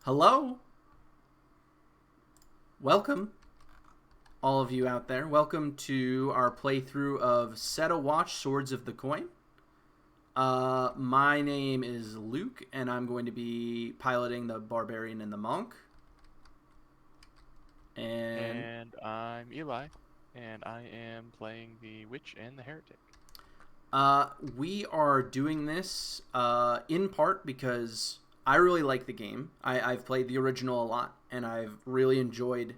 Hello? Welcome, all of you out there. Welcome to our playthrough of Set a Watch Swords of the Coin. My name is Luke, and I'm going to be piloting the Barbarian and the Monk. And I'm Eli, and I am playing the Witch and the Heretic. We are doing this in part because I really like the game. I've played the original a lot, and I've really enjoyed.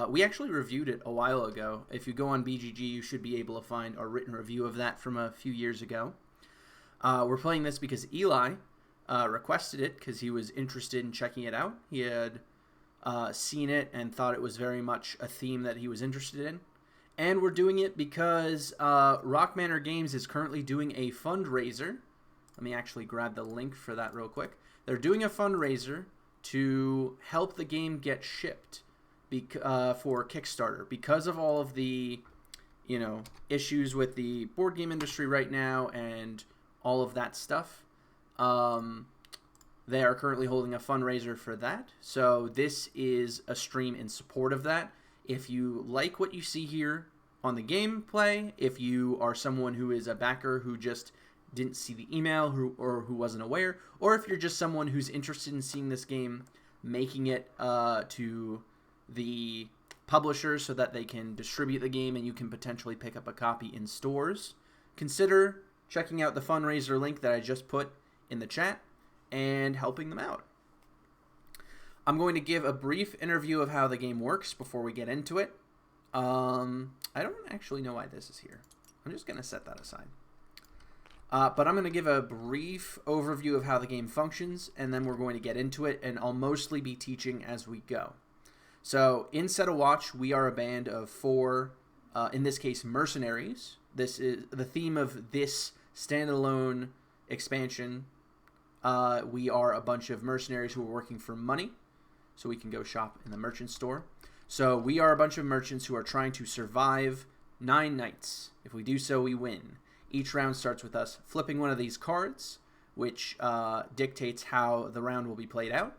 We actually reviewed it a while ago. If you go on BGG, you should be able to find a written review of that from a few years ago. We're playing this because Eli requested it because he was interested in checking it out. He had seen it and thought it was very much a theme that he was interested in. And we're doing it because Rock Manor Games is currently doing a fundraiser. Let me actually grab the link for that real quick. They're doing a fundraiser to help the game get shipped for Kickstarter. Because of all of the, issues with the board game industry right now and all of that stuff, they are currently holding a fundraiser for that. So this is a stream in support of that. If you like what you see here on the gameplay, if you are someone who is a backer who just didn't see the email or who wasn't aware, or if you're just someone who's interested in seeing this game, making it to the publishers so that they can distribute the game and you can potentially pick up a copy in stores, consider checking out the fundraiser link that I just put in the chat and helping them out. I'm going to give a brief interview of how the game works before we get into it. I don't actually know why this is here. I'm just going to set that aside. But I'm going to give a brief overview of how the game functions, and then we're going to get into it, and I'll mostly be teaching as we go. So, in Set a Watch, we are a band of 4, in this case, mercenaries. This is the theme of this standalone expansion. We are a bunch of mercenaries who are working for money, so we can go shop in the merchant store. So we are a bunch of merchants who are trying to survive 9 nights. If we do so, we win. Each round starts with us flipping one of these cards, which dictates how the round will be played out.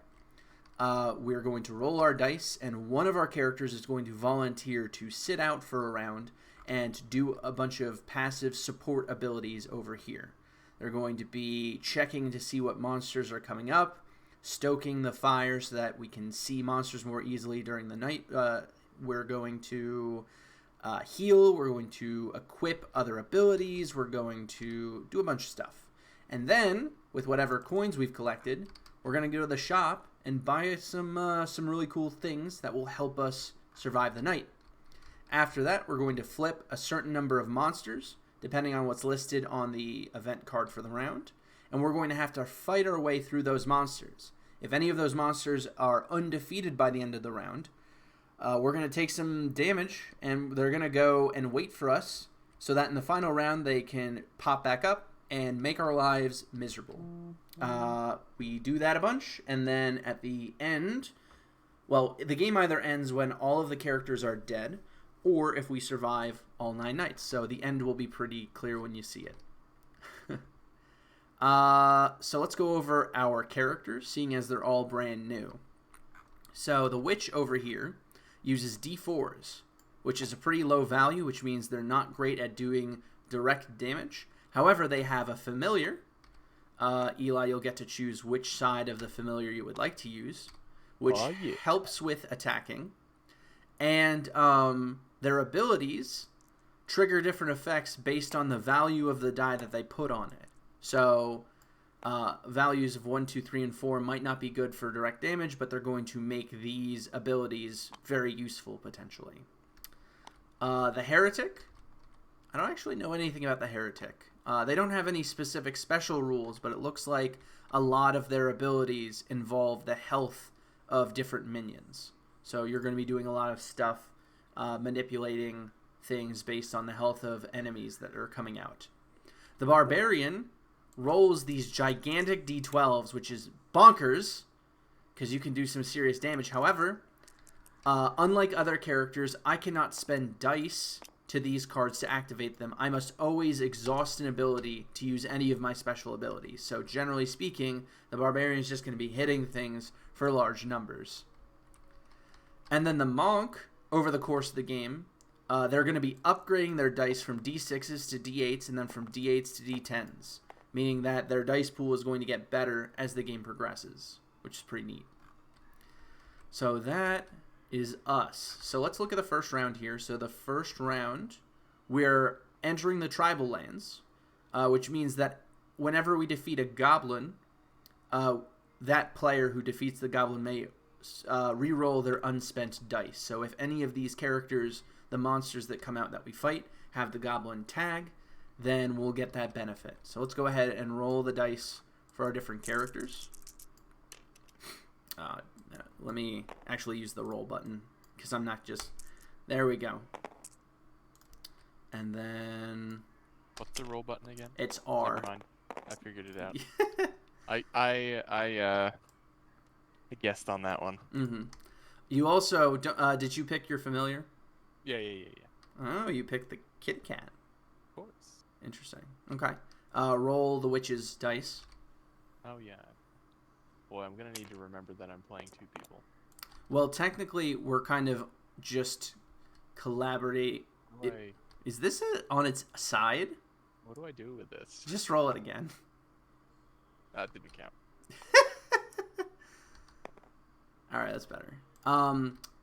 We're going to roll our dice, and one of our characters is going to volunteer to sit out for a round and do a bunch of passive support abilities over here. They're going to be checking to see what monsters are coming up, stoking the fire so that we can see monsters more easily during the night. We're going to heal. We're going to equip other abilities. We're going to do a bunch of stuff. And then, with whatever coins we've collected, we're going to go to the shop and buy some really cool things that will help us survive the night. After that, we're going to flip a certain number of monsters, depending on what's listed on the event card for the round. And we're going to have to fight our way through those monsters. If any of those monsters are undefeated by the end of the round, we're going to take some damage, and they're going to go and wait for us so that in the final round they can pop back up and make our lives miserable. We do that a bunch, and then at the end, well, the game either ends when all of the characters are dead, or if we survive all 9 nights. So the end will be pretty clear when you see it. So let's go over our characters, seeing as they're all brand new. So the witch over here uses D4s, which is a pretty low value, which means they're not great at doing direct damage. However, they have a familiar. Eli, you'll get to choose which side of the familiar you would like to use, which helps with attacking. And their abilities trigger different effects based on the value of the die that they put on it. So values of 1, 2, 3, and 4 might not be good for direct damage, but they're going to make these abilities very useful potentially. The Heretic, I don't actually know anything about the Heretic. They don't have any specific special rules, but it looks like a lot of their abilities involve the health of different minions. So you're going to be doing a lot of stuff, manipulating things based on the health of enemies that are coming out. The Barbarian rolls these gigantic D12s, which is bonkers, because you can do some serious damage. However, unlike other characters, I cannot spend dice to these cards to activate them, I must always exhaust an ability to use any of my special abilities. So generally speaking, the Barbarian is just going to be hitting things for large numbers. And then the Monk, over the course of the game, they're going to be upgrading their dice from D6s to D8s and then from D8s to D10s, meaning that their dice pool is going to get better as the game progresses, which is pretty neat. So that is us. So let's look at the first round here. So the first round, we're entering the tribal lands, which means that whenever we defeat a goblin, that player who defeats the goblin may re-roll their unspent dice. So if any of these characters, the monsters that come out that we fight, have the goblin tag, then we'll get that benefit. So let's go ahead and roll the dice for our different characters. Let me actually use the roll button because I'm not just... There we go. And then... What's the roll button again? It's R. Never mind. I figured it out. I guessed on that one. Mm-hmm. You also... did you pick your familiar? Yeah. Oh, you picked the kitty cat. Of course. Interesting. Okay. Roll the witch's dice. Oh, yeah. Boy, I'm going to need to remember that I'm playing two people. Well, technically, we're kind of just collaborate. Right. Is this on its side? What do I do with this? Just roll it again. That didn't count. All right, that's better.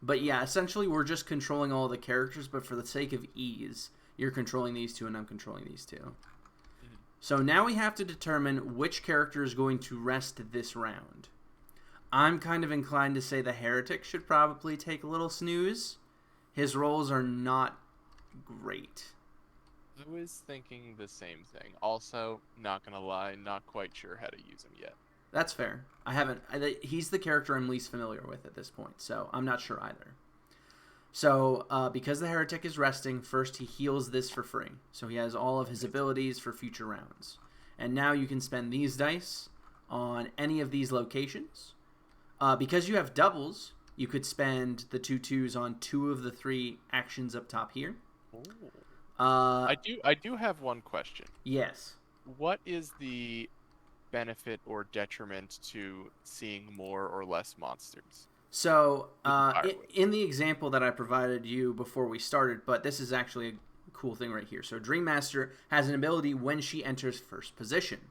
But yeah, essentially, we're just controlling all the characters, but for the sake of ease, you're controlling these two and I'm controlling these two. Mm-hmm. So now we have to determine which character is going to rest this round. I'm kind of inclined to say the Heretic should probably take a little snooze. His rolls are not great. I was thinking the same thing. Also, not gonna lie, not quite sure how to use him yet. That's fair. He's the character I'm least familiar with at this point, so I'm not sure either. So, because the Heretic is resting, first he heals this for free. So he has all of his abilities for future rounds. And now you can spend these dice on any of these locations. Because you have doubles, you could spend the 2/2s on 2 of the 3 actions up top here. Ooh. I do have one question. Yes. What is the benefit or detriment to seeing more or less monsters? So, in the example that I provided you before we started, but this is actually a cool thing right here. So, Dream Master has an ability when she enters first position.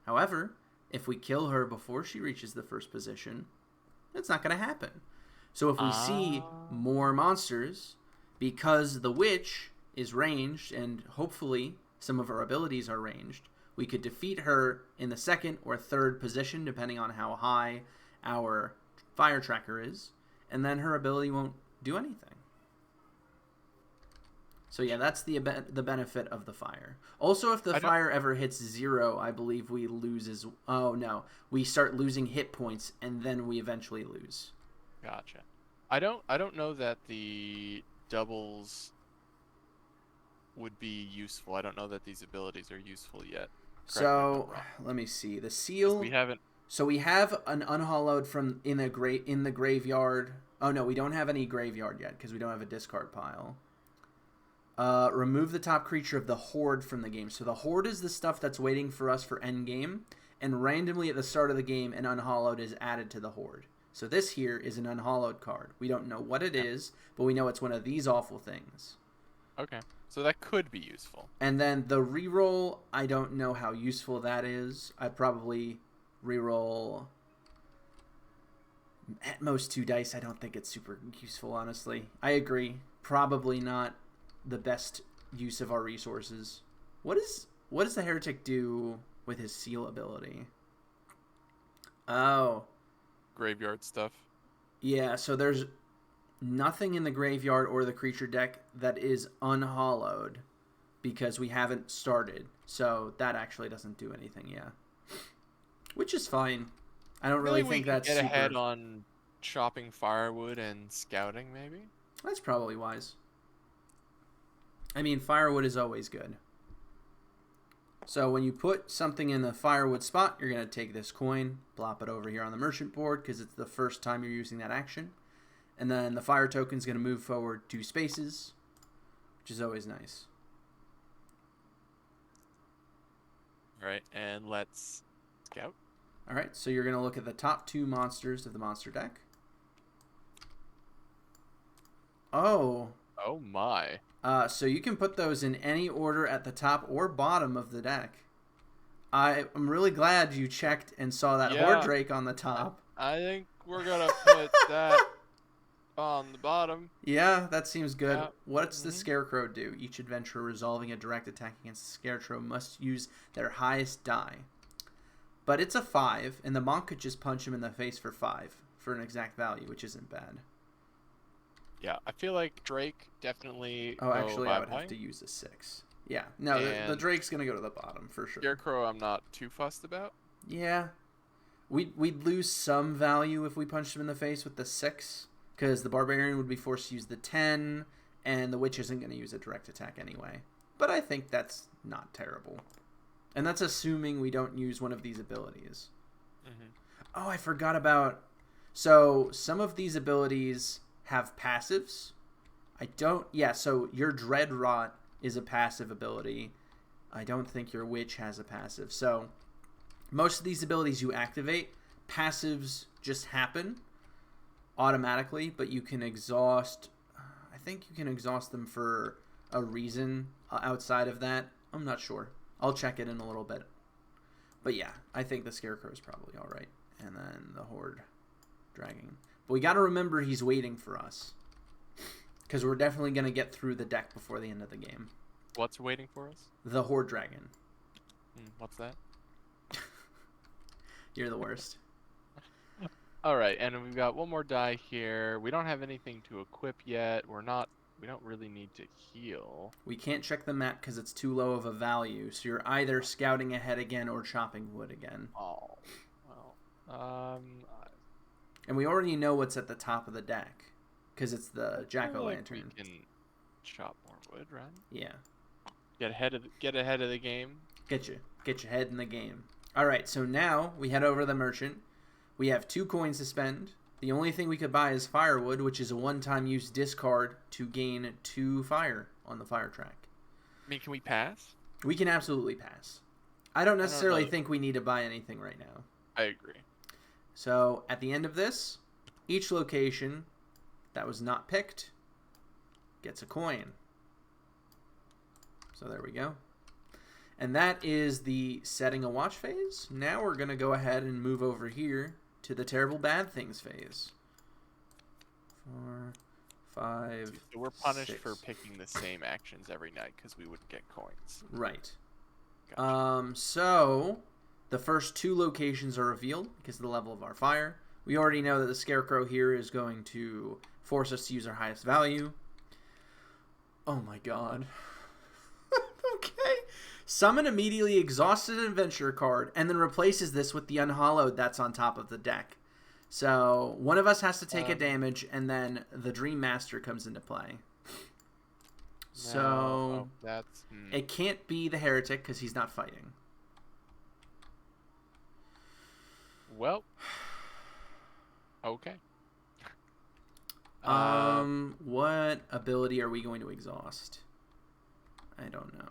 However, if we kill her before she reaches the first position, that's not going to happen. So, if we see more monsters, because the witch is ranged, and hopefully some of her abilities are ranged, we could defeat her in the second or third position, depending on how high our fire tracker is, and then her ability won't do anything. So yeah, that's the benefit of the fire. Also, if the fire ever hits 0, I believe we lose we start losing hit points, and then we eventually lose. Gotcha. I don't know that the doubles would be useful. I don't know that these abilities are useful yet. So let me see. The seal. We haven't. So we have an unhallowed from in the graveyard. Oh no, we don't have any graveyard yet because we don't have a discard pile. Remove the top creature of the Horde from the game. So the Horde is the stuff that's waiting for us for end game, and randomly at the start of the game, an unhallowed is added to the Horde. So this here is an unhallowed card. We don't know what it is, but we know it's one of these awful things. Okay. So that could be useful. And then the reroll, I don't know how useful that is. I'd probably reroll at most 2 dice. I don't think it's super useful, honestly. I agree. Probably not the best use of our resources. What does the Heretic do with his seal ability? Oh. Graveyard stuff. Yeah, so there's nothing in the graveyard or the creature deck that is unhallowed because we haven't started. So that actually doesn't do anything, yeah. Which is fine. I don't really think that's get ahead on chopping firewood and scouting, maybe? That's probably wise. I mean, firewood is always good. So when you put something in the firewood spot, you're going to take this coin, plop it over here on the merchant board because it's the first time you're using that action. And then the fire token is going to move forward 2 spaces, which is always nice. All right, and let's scout. All right, so you're going to look at the top 2 monsters of the monster deck. Oh. Oh my. So you can put those in any order at the top or bottom of the deck. I'm really glad you checked and saw that Horde Drake on the top. I think we're going to put that on the bottom. Yeah, that seems good. Yeah. What's the Scarecrow do? Each adventurer resolving a direct attack against the Scarecrow must use their highest die. But it's a 5, and the monk could just punch him in the face for 5 for an exact value, which isn't bad. Yeah, I feel like Drake definitely. Oh, actually, I would have to use a 6. Yeah, no, the Drake's gonna go to the bottom for sure. Scarecrow, I'm not too fussed about. Yeah, we'd lose some value if we punched him in the face with the 6, because the Barbarian would be forced to use the 10, and the Witch isn't gonna use a direct attack anyway. But I think that's not terrible, and that's assuming we don't use one of these abilities. Oh, I forgot about. So some of these abilities have passives. So your Dread Rot is a passive ability. I don't think your Witch has a passive. So most of these abilities you activate, passives just happen automatically, but you can exhaust. I think you can exhaust them for a reason outside of that. I'm not sure. I'll check it in a little bit. But yeah, I think the Scarecrow is probably all right. And then the Horde Dragon. But we got to remember he's waiting for us, because we're definitely going to get through the deck before the end of the game. What's waiting for us? The Horde Dragon. What's that? You're the worst. All right, and we've got one more die here. We don't have anything to equip yet. We don't really need to heal. We can't check the map because it's too low of a value, so you're either scouting ahead again or chopping wood again. Oh, well, and we already know what's at the top of the deck, because it's the Jack-o'-lantern. We can chop more wood, right? Yeah. Get ahead of the game. Get your head in the game. All right, so now we head over to the merchant. We have 2 coins to spend. The only thing we could buy is firewood, which is a one-time use discard to gain 2 fire on the fire track. I mean, can we pass? We can absolutely pass. I don't necessarily think we need to buy anything right now. I agree. So at the end of this, each location that was not picked gets a coin. So there we go. And that is the setting a watch phase. Now we're going to go ahead and move over here to the terrible bad things phase. 4, 5, so we're punished 6. for picking the same actions every night because we wouldn't get coins. Right. Gotcha. So the first 2 locations are revealed because of the level of our fire. We already know that the Scarecrow here is going to force us to use our highest value. Oh my god. Okay. Summon immediately exhausted adventure card and then replaces this with the unhallowed that's on top of the deck. So one of us has to take a damage, and then the Dream Master comes into play. So that's it can't be the Heretic because he's not fighting. Well, okay. What ability are we going to exhaust? I don't know.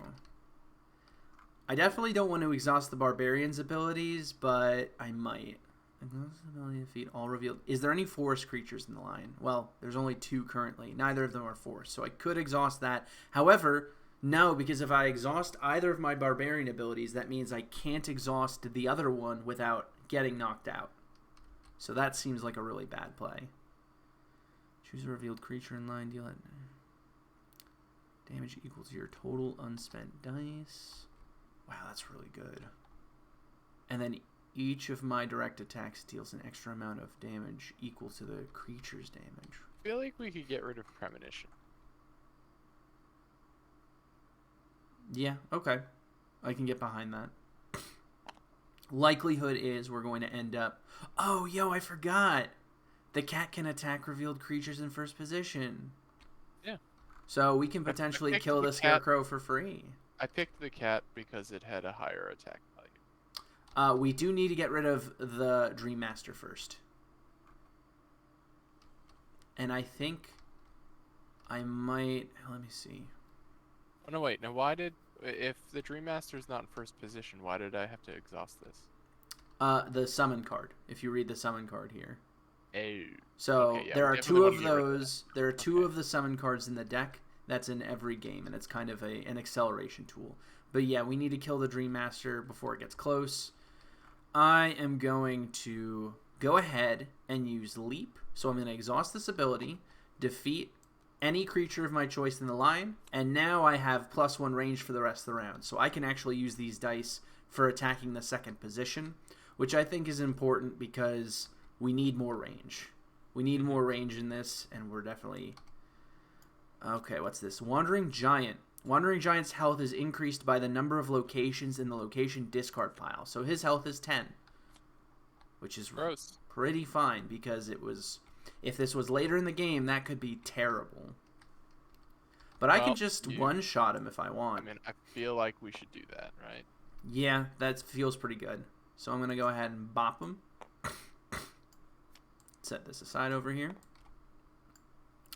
I definitely don't want to exhaust the Barbarian's abilities, but I might. Exhaust the ability to defeat all revealed. Is there any forest creatures in the line? Well, there's only 2 currently. Neither of them are forest, so I could exhaust that. However, no, because if I exhaust either of my Barbarian abilities, that means I can't exhaust the other one without getting knocked out. So that seems like a really bad play. Choose a revealed creature in line. Deal it. Damage equal to your total unspent dice. Wow, that's really good. And then each of my direct attacks deals an extra amount of damage equal to the creature's damage. I feel like we could get rid of Premonition. Yeah, okay. I can get behind that. Likelihood is we're going to end up... Oh, yo, I forgot! The cat can attack revealed creatures in first position. Yeah. So we can potentially kill the Scarecrow for free. I picked the cat because it had a higher attack value. We do need to get rid of the Dream Master first. And I think I might... Let me see. Oh, no, wait. Now, why did... If the Dream Master's not in first position, why did I have to exhaust this? The summon card. If you read the summon card here. Oh. So Okay, yeah, there we are definitely two wanna of get rid of those. There are two Okay. of the summon cards in the deck. That's in every game, and it's kind of an acceleration tool. But yeah, we need to kill the Dream Master before it gets close. I am going to go ahead and use Leap. So I'm going to exhaust this ability, defeat any creature of my choice in the line, and now I have +1 range for the rest of the round. So I can actually use these dice for attacking the second position, which I think is important because we need more range. We need more range in this, and we're definitely... Okay, what's this? Wandering Giant. Wandering Giant's health is increased by the number of locations in the location discard pile. So his health is 10, which is Gross. pretty fine because it was... If this was later in the game, that could be terrible. But I can Well, just you- one-shot him if I want. I mean, I feel like we should do that, right? Yeah, that feels pretty good. So I'm going to go ahead and bop him. Set this aside over here.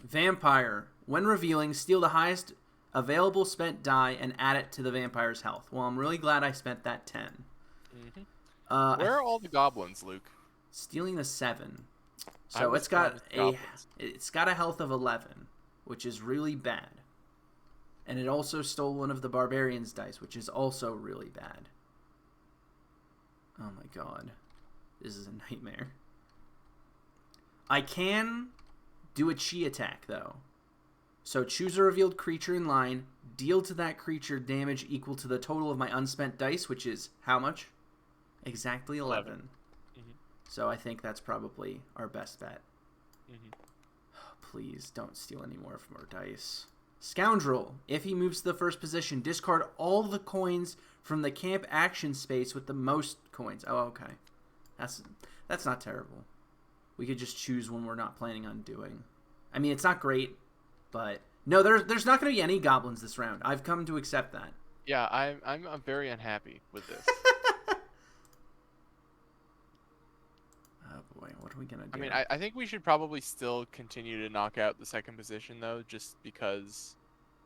Vampire. When revealing, steal the highest available spent die and add it to the vampire's health. Well, I'm really glad I spent that 10. Mm-hmm. Where are all the goblins, Luke? Stealing the 7. I So was it's got promised a goblins. it's got a health of 11, which is really bad. And it also stole one of the barbarian's dice, which is also really bad. Oh my god. This is a nightmare. I can do a chi attack, though. So choose a revealed creature in line, deal to that creature damage equal to the total of my unspent dice, which is how much? Exactly 11. Mhm. So I think that's probably our best bet. Mhm. Please don't steal any more from our dice. Scoundrel. If he moves to the first position, discard all the coins from the camp action space with the most coins. Oh, okay. That's not terrible. We could just choose one we're not planning on doing. I mean, it's not great, but no, there's not going to be any goblins this round. I've come to accept that. Yeah, I'm very unhappy with this. Oh boy, what are we gonna do? I mean, I think we should probably still continue to knock out the second position, though, just because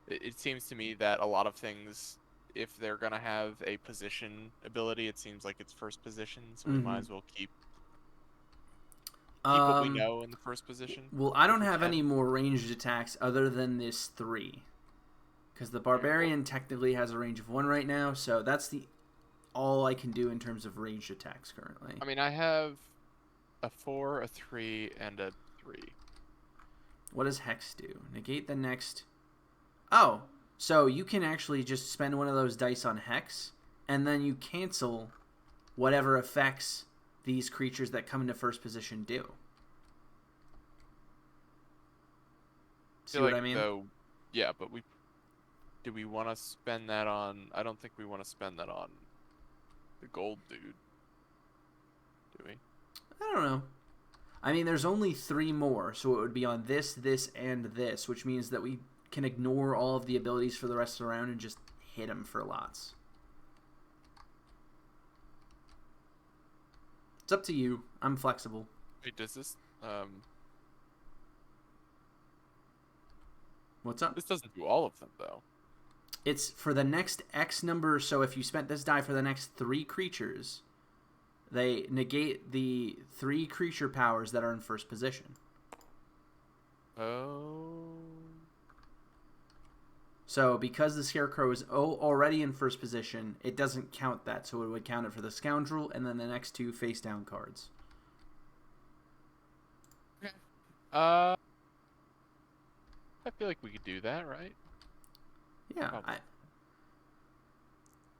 it seems to me that a lot of things, if they're gonna have a position ability, it seems like it's first position, so we might as well keep what we know in the first position. Well, I don't we have can. any more ranged attacks other than this 3. Because the barbarian technically has a range of 1 right now, so that's all I can do in terms of ranged attacks currently. I mean, I have a 4, a 3, and a 3. What does Hex do? Negate the next... Oh, so you can actually just spend one of those dice on Hex, and then you cancel whatever effects these creatures that come into first position do. See what I mean? Though, yeah, but do we want to spend that on? I don't think we want to spend that on the gold dude. Do we? I don't know. I mean, there's only 3 more, so it would be on this, this, and this, which means that we can ignore all of the abilities for the rest of the round and just hit them for lots. It's up to you. I'm flexible. Wait, does this What's up? this doesn't do all of them though? It's for the next X number, so if you spent this die for the next 3 creatures, they negate the 3 creature powers that are in first position. Oh. So because the Scarecrow is already in first position, it doesn't count that, so it would count it for the Scoundrel and then the next 2 face-down cards. I feel like we could do that, right? Yeah. Probably.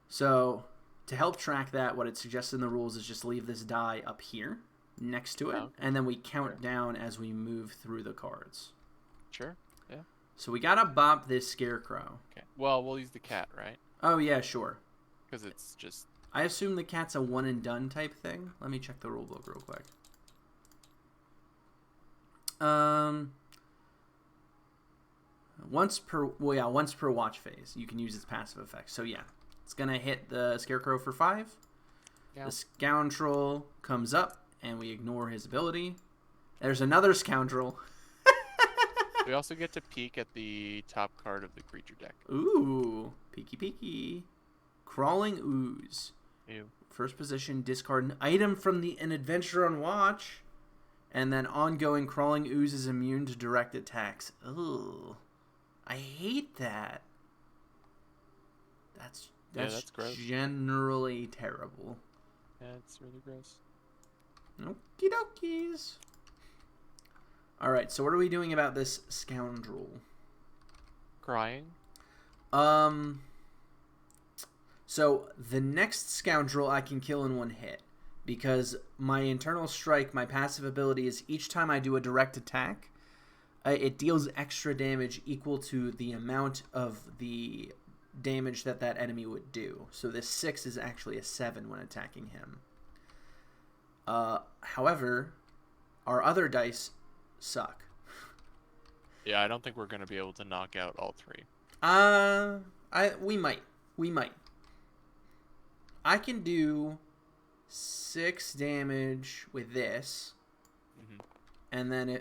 So to help track that, what it suggests in the rules is just leave this die up here next to it, Oh, okay. and then we count down as we move through the cards. Sure. So we gotta bop this Scarecrow. Okay. Well, we'll use the cat, right? Oh yeah, sure. Because it's just. I assume the cat's a one and done type thing. Let me check the rulebook real quick. Once per watch phase, you can use its passive effect. So yeah, it's gonna hit the Scarecrow for 5. Yeah. The Scoundrel comes up, and we ignore his ability. There's another Scoundrel. We also get to peek at the top card of the creature deck. Ooh, peeky peeky. Crawling Ooze. Ew. First position, discard an item from an adventure on watch. And then ongoing Crawling Ooze is immune to direct attacks. Ooh. I hate that. That's gross. generally terrible. Yeah, it's really gross. Okie dokies. Alright, so what are we doing about this scoundrel? Crying? So the next scoundrel I can kill in one hit. Because my internal strike, my passive ability is each time I do a direct attack, it deals extra damage equal to the amount of the damage that enemy would do. So this 6 is actually a 7 when attacking him. However, our other dice suck. Yeah, I don't think we're going to be able to knock out all 3. We might. I can do 6 damage with this. Mm-hmm. And then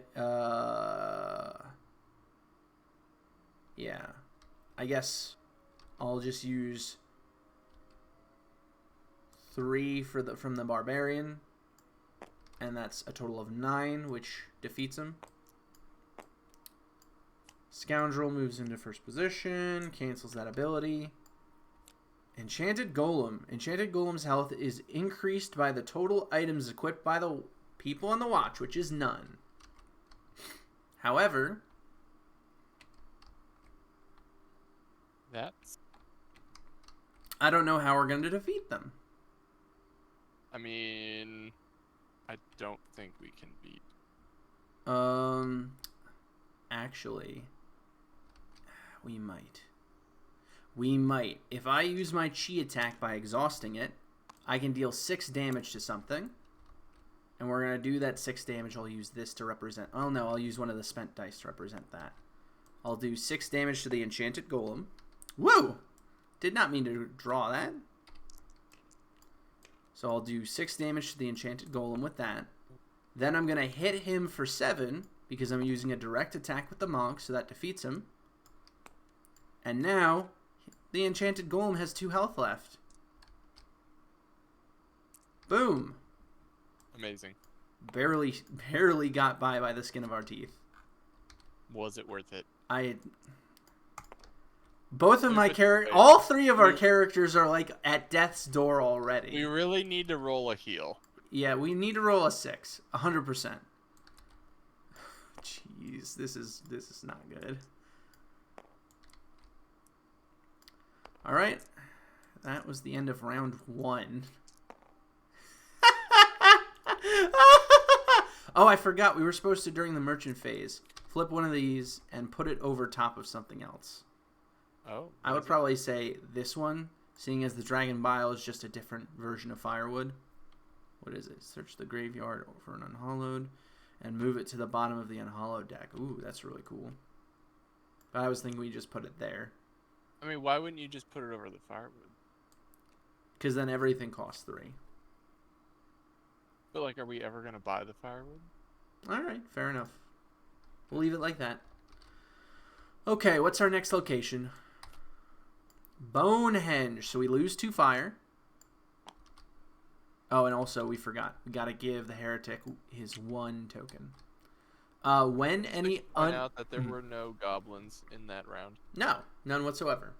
yeah. I guess I'll just use 3 from the barbarian, and that's a total of 9, which defeats him. Scoundrel moves into first position, cancels that ability. Enchanted Golem. Enchanted Golem's health is increased by the total items equipped by the people on the watch, which is none. However, I don't know how we're going to defeat them. I mean, I don't think we can beat. Actually, we might. If I use my chi attack by exhausting it, I can deal 6 damage to something. And we're going to do that 6 damage. I'll use this to represent... Oh, no, I'll use one of the spent dice to represent that. I'll do 6 damage to the Enchanted Golem. Woo! Did not mean to draw that. So I'll do 6 damage to the Enchanted Golem with that. Then I'm going to hit him for 7, because I'm using a direct attack with the Monk, so that defeats him. And now, the Enchanted Golem has 2 health left. Boom! Amazing. Barely got by the skin of our teeth. Was it worth it? Both of my all 3 of our characters are like at death's door already. We really need to roll a heal. Yeah, we need to roll a 6, 100%. Jeez, this is not good. All right, that was the end of round 1. Oh, I forgot. We were supposed to, during the merchant phase, flip one of these and put it over top of something else. Oh. I would probably say this one, seeing as the Dragon Bile is just a different version of Firewood. What is it? Search the graveyard for an unhallowed and move it to the bottom of the unhallowed deck. Ooh, that's really cool. But I was thinking we just put it there. I mean, why wouldn't you just put it over the Firewood? Because then everything costs 3. But, like, are we ever going to buy the Firewood? Alright, fair enough. We'll leave it like that. Okay, what's our next location? Bonehenge. So we lose 2 fire. Oh, and also we forgot. We got to give the heretic his 1 token. When any... Point out that there were no goblins in that round. No, none whatsoever.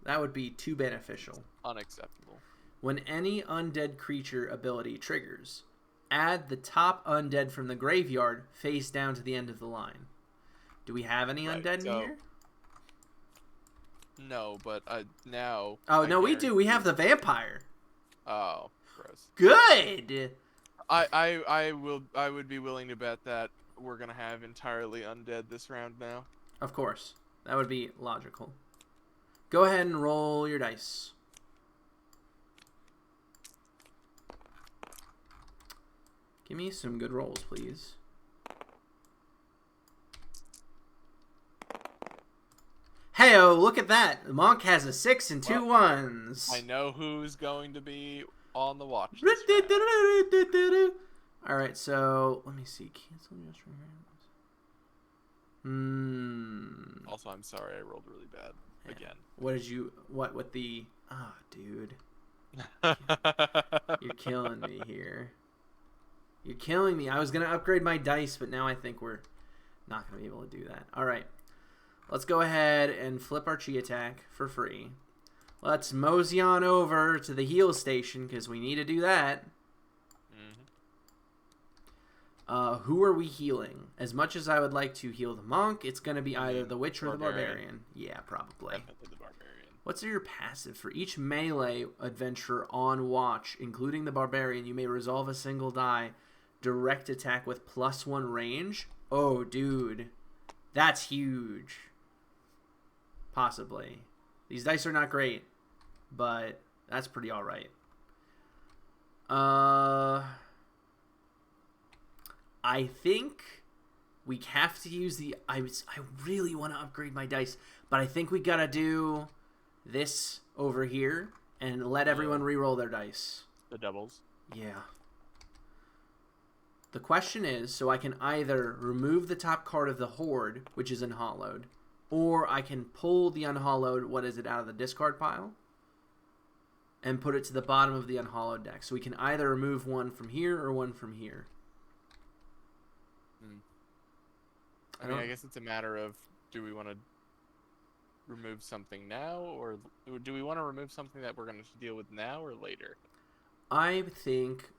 That would be too beneficial. Unacceptable. When any undead creature ability triggers, add the top undead from the graveyard face down to the end of the line. Do we have any undead in here? No, but now... Oh, no, we do. We have the vampire. Oh, gross. Good! I would be willing to bet that we're going to have entirely undead this round now. Of course. That would be logical. Go ahead and roll your dice. Give me some good rolls, please. Hey-oh, look at that. The Monk has a 6 and 2 ones. I know who's going to be on the watch. Alright, so let me see. Cancel just Also, I'm sorry I rolled really bad again. What did you? What with the? Oh, dude, you're killing me here. You're killing me. I was gonna upgrade my dice, but now I think we're not gonna be able to do that. All right, let's go ahead and flip our chi attack for free. Let's mosey on over to the heal station because we need to do that. Who are we healing? As much as I would like to heal the monk, it's going to be either the witch or the barbarian. Yeah, probably. Definitely the barbarian. What's your passive? For each melee adventurer on watch, including the barbarian, you may resolve a single die. Direct attack with +1 range. Oh, dude. That's huge. Possibly. These dice are not great, but that's pretty alright. I think we have to use the... I really want to upgrade my dice, but I think we got to do this over here and let everyone re-roll their dice. The doubles? Yeah. The question is, so I can either remove the top card of the Horde, which is unhallowed, or I can pull the unhallowed, out of the discard pile, and put it to the bottom of the unhallowed deck. So we can either remove one from here or one from here. I guess it's a matter of, do we want to remove something now, or do we want to remove something that we're going to deal with now or later? I think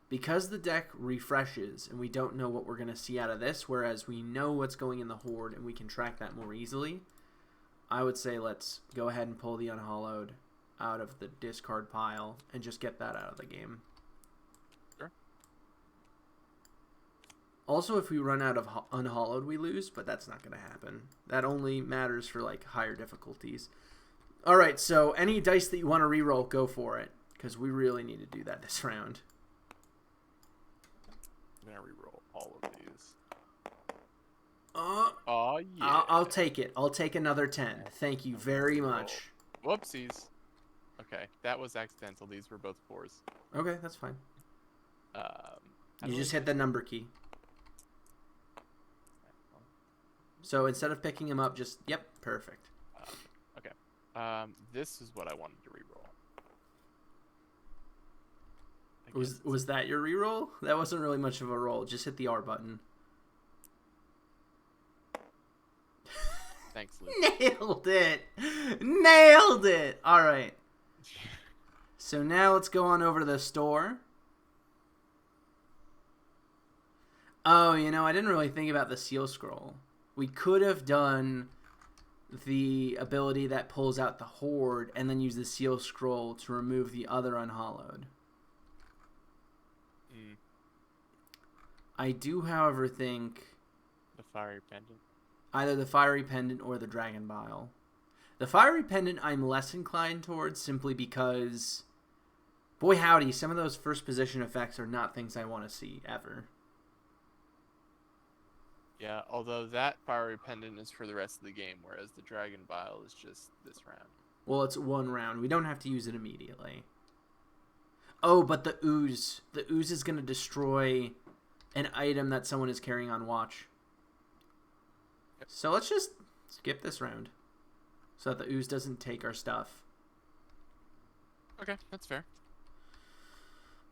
because the deck refreshes and we don't know what we're going to see out of this, whereas we know what's going in the Horde and we can track that more easily, I would say let's go ahead and pull the unhallowed out of the discard pile and just get that out of the game. Also, if we run out of unhallowed, we lose, but that's not going to happen. That only matters for, like, higher difficulties. All right, so any dice that you want to reroll, go for it, because we really need to do that this round. I'm going to reroll all of these. Oh, yeah. I'll take it. I'll take another 10. Thank you very much. Whoopsies. Okay, that was accidental. These were both 4s. Okay, that's fine. You just hit the number key. So instead of picking him up, just, yep, perfect. Okay. This is what I wanted to reroll. Was that your reroll? That wasn't really much of a roll. Just hit the R button. Thanks, Luke. Nailed it! Nailed it! All right. So now let's go on over to the store. Oh, I didn't really think about the seal scroll. We could have done the ability that pulls out the Horde and then use the seal scroll to remove the other unhallowed. I do, however, think... The fiery pendant? Either the fiery pendant or the dragon bile. The fiery pendant I'm less inclined towards simply because... Boy howdy, some of those first position effects are not things I want to see, ever. Yeah, although that fiery pendant is for the rest of the game, whereas the dragon bile is just this round. Well, it's one round. We don't have to use it immediately. Oh, but the ooze. The ooze is going to destroy an item that someone is carrying on watch. Yep. So let's just skip this round so that the ooze doesn't take our stuff. Okay, that's fair.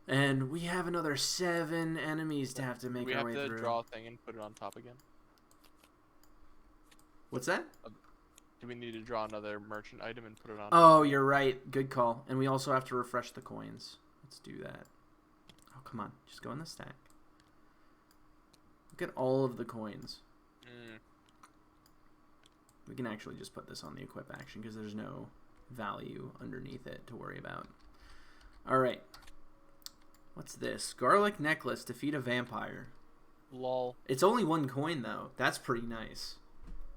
And we have another 7 enemies to have to make our way through. We have to draw a thing and put it on top again? What's that? Do we need to draw another merchant item and put it on? Oh, you're right. Good call. And we also have to refresh the coins. Let's do that. Oh, come on. Just go in the stack. Look at all of the coins. We can actually just put this on the equip action because there's no value underneath it to worry about. All right. What's this? Garlic necklace. Defeat a vampire. Lol. It's only 1 coin, though. That's pretty nice.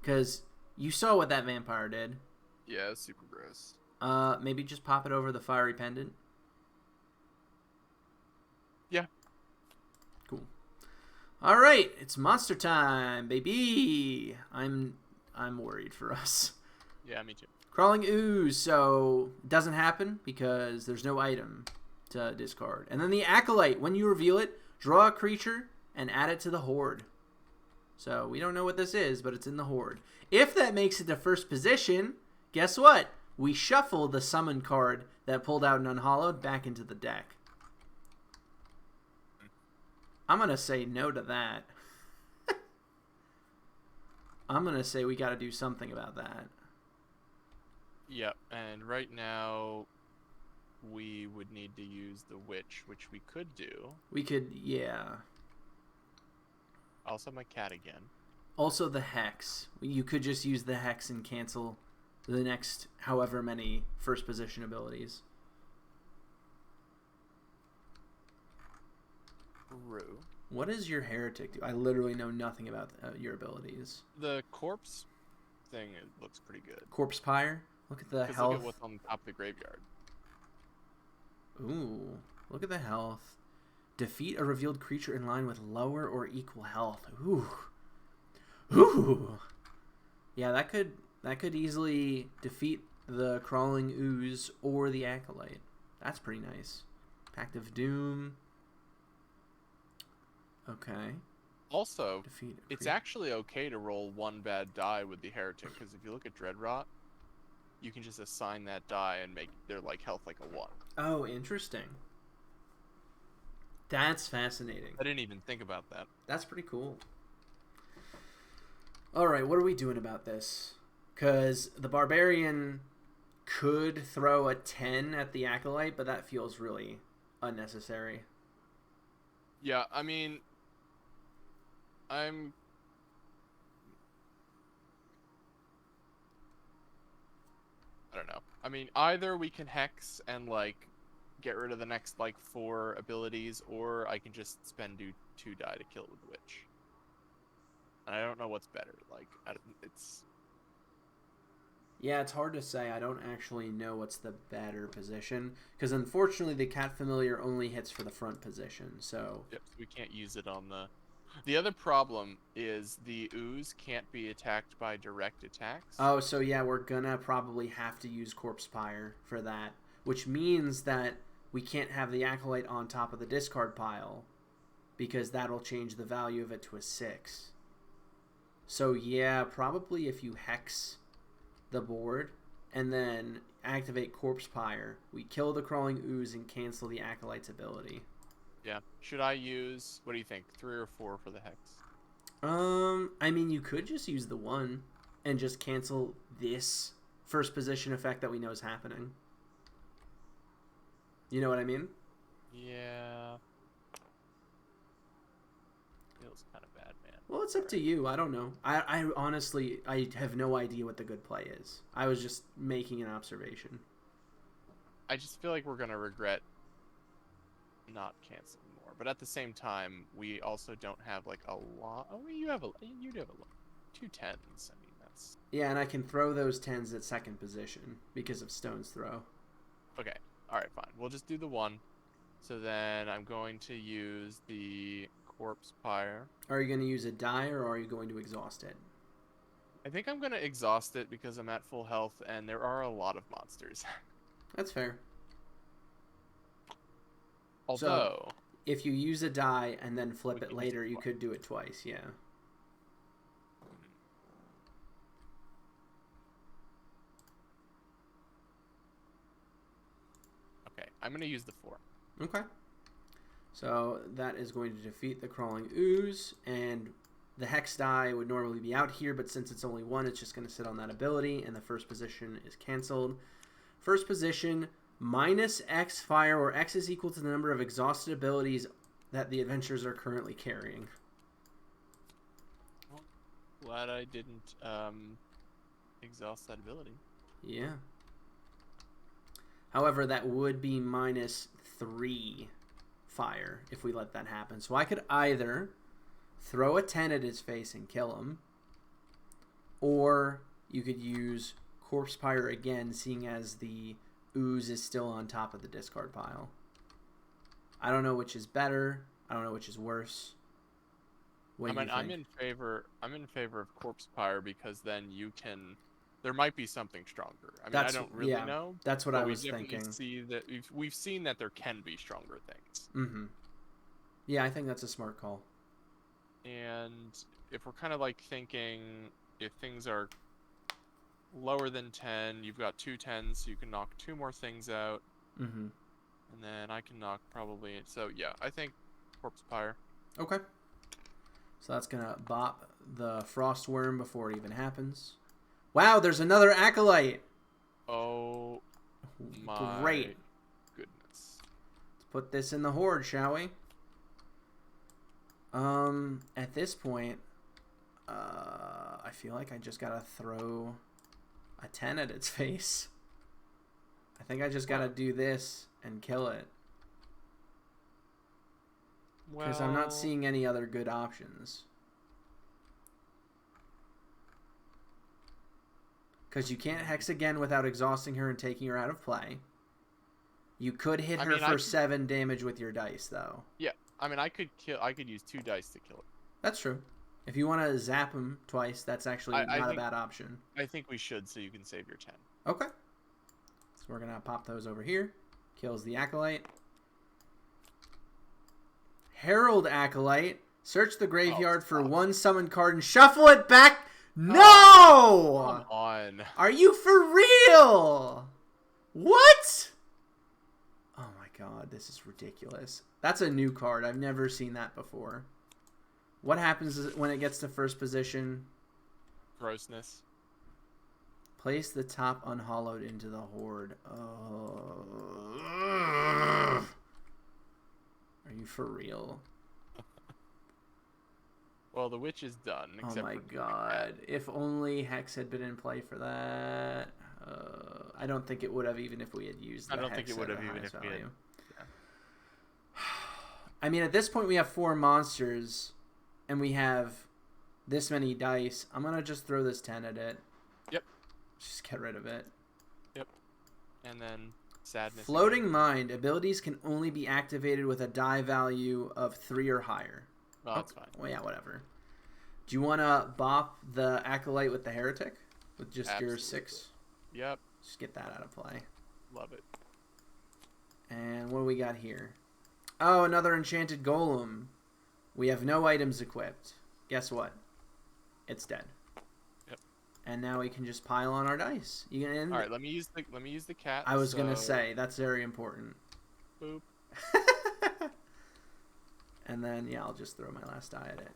Because you saw what that vampire did. Yeah, it's super gross. Maybe just pop it over the fiery pendant. Yeah. Cool. All right, it's monster time, baby. I'm worried for us. Yeah, me too. Crawling ooze. So it doesn't happen because there's no item to discard. And then the acolyte. When you reveal it, draw a creature and add it to the Horde. So we don't know what this is, but it's in the Horde. If that makes it to first position, guess what? We shuffle the summon card that pulled out an Unhallowed back into the deck. I'm going to say no to that. I'm going to say we got to do something about that. Yep, and right now we would need to use the Witch, which we could do. We could, yeah. Also my cat again. Also the Hex. You could just use the Hex and cancel the next however many first position abilities. True. What does your Heretic do? I literally know nothing about your abilities. The corpse thing, it looks pretty good. Corpse Pyre? Look at the Look health. at what's on top of the graveyard. Ooh, look at the health. Defeat a revealed creature in line with lower or equal health. Ooh. Ooh. Yeah, that could easily defeat the Crawling Ooze or the Acolyte. That's pretty nice. Pact of Doom. Okay. Also, Defeat it's actually okay to roll one bad die with the Heretic, because if you look at Dreadrot, you can just assign that die and make their health like a 1. Oh, interesting. That's fascinating. I didn't even think about that. That's pretty cool. Alright, what are we doing about this? Because the Barbarian could throw a 10 at the Acolyte, but that feels really unnecessary. Yeah, I mean, I don't know. I mean, either we can Hex and, get rid of the next, 4 abilities, or I can just spend 2 die to kill it with the Witch. And I don't know what's better. It's... Yeah, it's hard to say. I don't actually know what's the better position, because unfortunately the Cat Familiar only hits for the front position, so... Yep, we can't use it on the... The other problem is the Ooze can't be attacked by direct attacks. Oh, so yeah, we're gonna probably have to use Corpse Pyre for that, which means that we can't have the Acolyte on top of the discard pile, because that'll change the value of it to a 6. So yeah, probably if you Hex the board and then activate Corpse Pyre, we kill the Crawling Ooze and cancel the Acolyte's ability. Yeah. Should I use, what do you think, 3 or 4 for the Hex? I mean, you could just use the 1 and just cancel this first position effect that we know is happening. You know what I mean? Yeah. Feels kind of bad, man. Well, it's up to you. I don't know. I honestly, I have no idea what the good play is. I was just making an observation. I just feel like we're going to regret not canceling more. But at the same time, we also don't have, a lot. Oh, you do have a lot. 2 10s. I mean, that's... Yeah, and I can throw those 10s at second position because of Stone's Throw. Okay. Alright, fine. We'll just do the 1. So then I'm going to use the Corpse Pyre. Are you going to use a die, or are you going to exhaust it? I think I'm going to exhaust it because I'm at full health and there are a lot of monsters. That's fair. Although... So, if you use a die and then flip it later, you could do it twice, yeah. Okay, I'm going to use the 4. Okay. So that is going to defeat the Crawling Ooze, and the Hex die would normally be out here, but since it's only 1, it's just going to sit on that ability, and the first position is canceled. First position, minus X fire, where X is equal to the number of exhausted abilities that the adventurers are currently carrying. Well, glad I didn't exhaust that ability. Yeah. However, that would be minus 3 fire if we let that happen. So I could either throw a 10 at his face and kill him, or you could use Corpse Pyre again, seeing as the Ooze is still on top of the discard pile. I don't know which is better. I don't know which is worse. What do you think? I'm in favor of Corpse Pyre because then you can... There might be something stronger. I mean, I don't really know. That's what I was thinking. We've seen that there can be stronger things. Mm-hmm. Yeah, I think that's a smart call. And if we're kind of like thinking if things are lower than 10, you've got 2 10s, so you can knock 2 more things out. Mm-hmm. And then I can knock probably. So yeah, I think Corpse Pyre. Okay. So that's going to bop the Frostworm before it even happens. Wow, there's another Acolyte. Oh my Great. goodness. Let's put this in the Horde, shall we? At this point, I feel like I just gotta throw a 10 at its face. I think I just gotta do this and kill it. Because I'm not seeing any other good options. Because you can't Hex again without exhausting her and taking her out of play. You could hit her for 7 damage with your dice, though. Yeah, I mean, I could use 2 dice to kill it. That's true. If you want to zap him twice, that's actually not a bad option. I think we should, so you can save your 10. Okay. So we're going to pop those over here. Kills the Acolyte. Herald Acolyte. Search the graveyard for 1 summon card and shuffle it back. No! Come on. Are you for real? What? Oh my god, this is ridiculous. That's a new card. I've never seen that before. What happens when it gets to first position? Grossness. Place the top unhollowed into the Horde. Oh. Are you for real? Well, the Witch is done. Oh my god. If only Hex had been in play for that. I don't think it would have, even if we had used the Hex. I don't think it would have, even if we had. Yeah. I mean, at this point, we have 4 monsters, and we have this many dice. I'm going to just throw this 10 at it. Yep. Just get rid of it. Yep. And then Sadness. Floating again. Mind. Abilities can only be activated with a die value of 3 or higher. Oh, that's fine. Well, yeah, whatever. Do you want to bop the Acolyte with the Heretic? With just your 6? Yep. Just get that out of play. Love it. And what do we got here? Oh, another Enchanted Golem. We have no items equipped. Guess what? It's dead. Yep. And now we can just pile on our dice. You can. All right, let me use the cat. I was gonna say that's very important. Boop. And then yeah, I'll just throw my last die at it.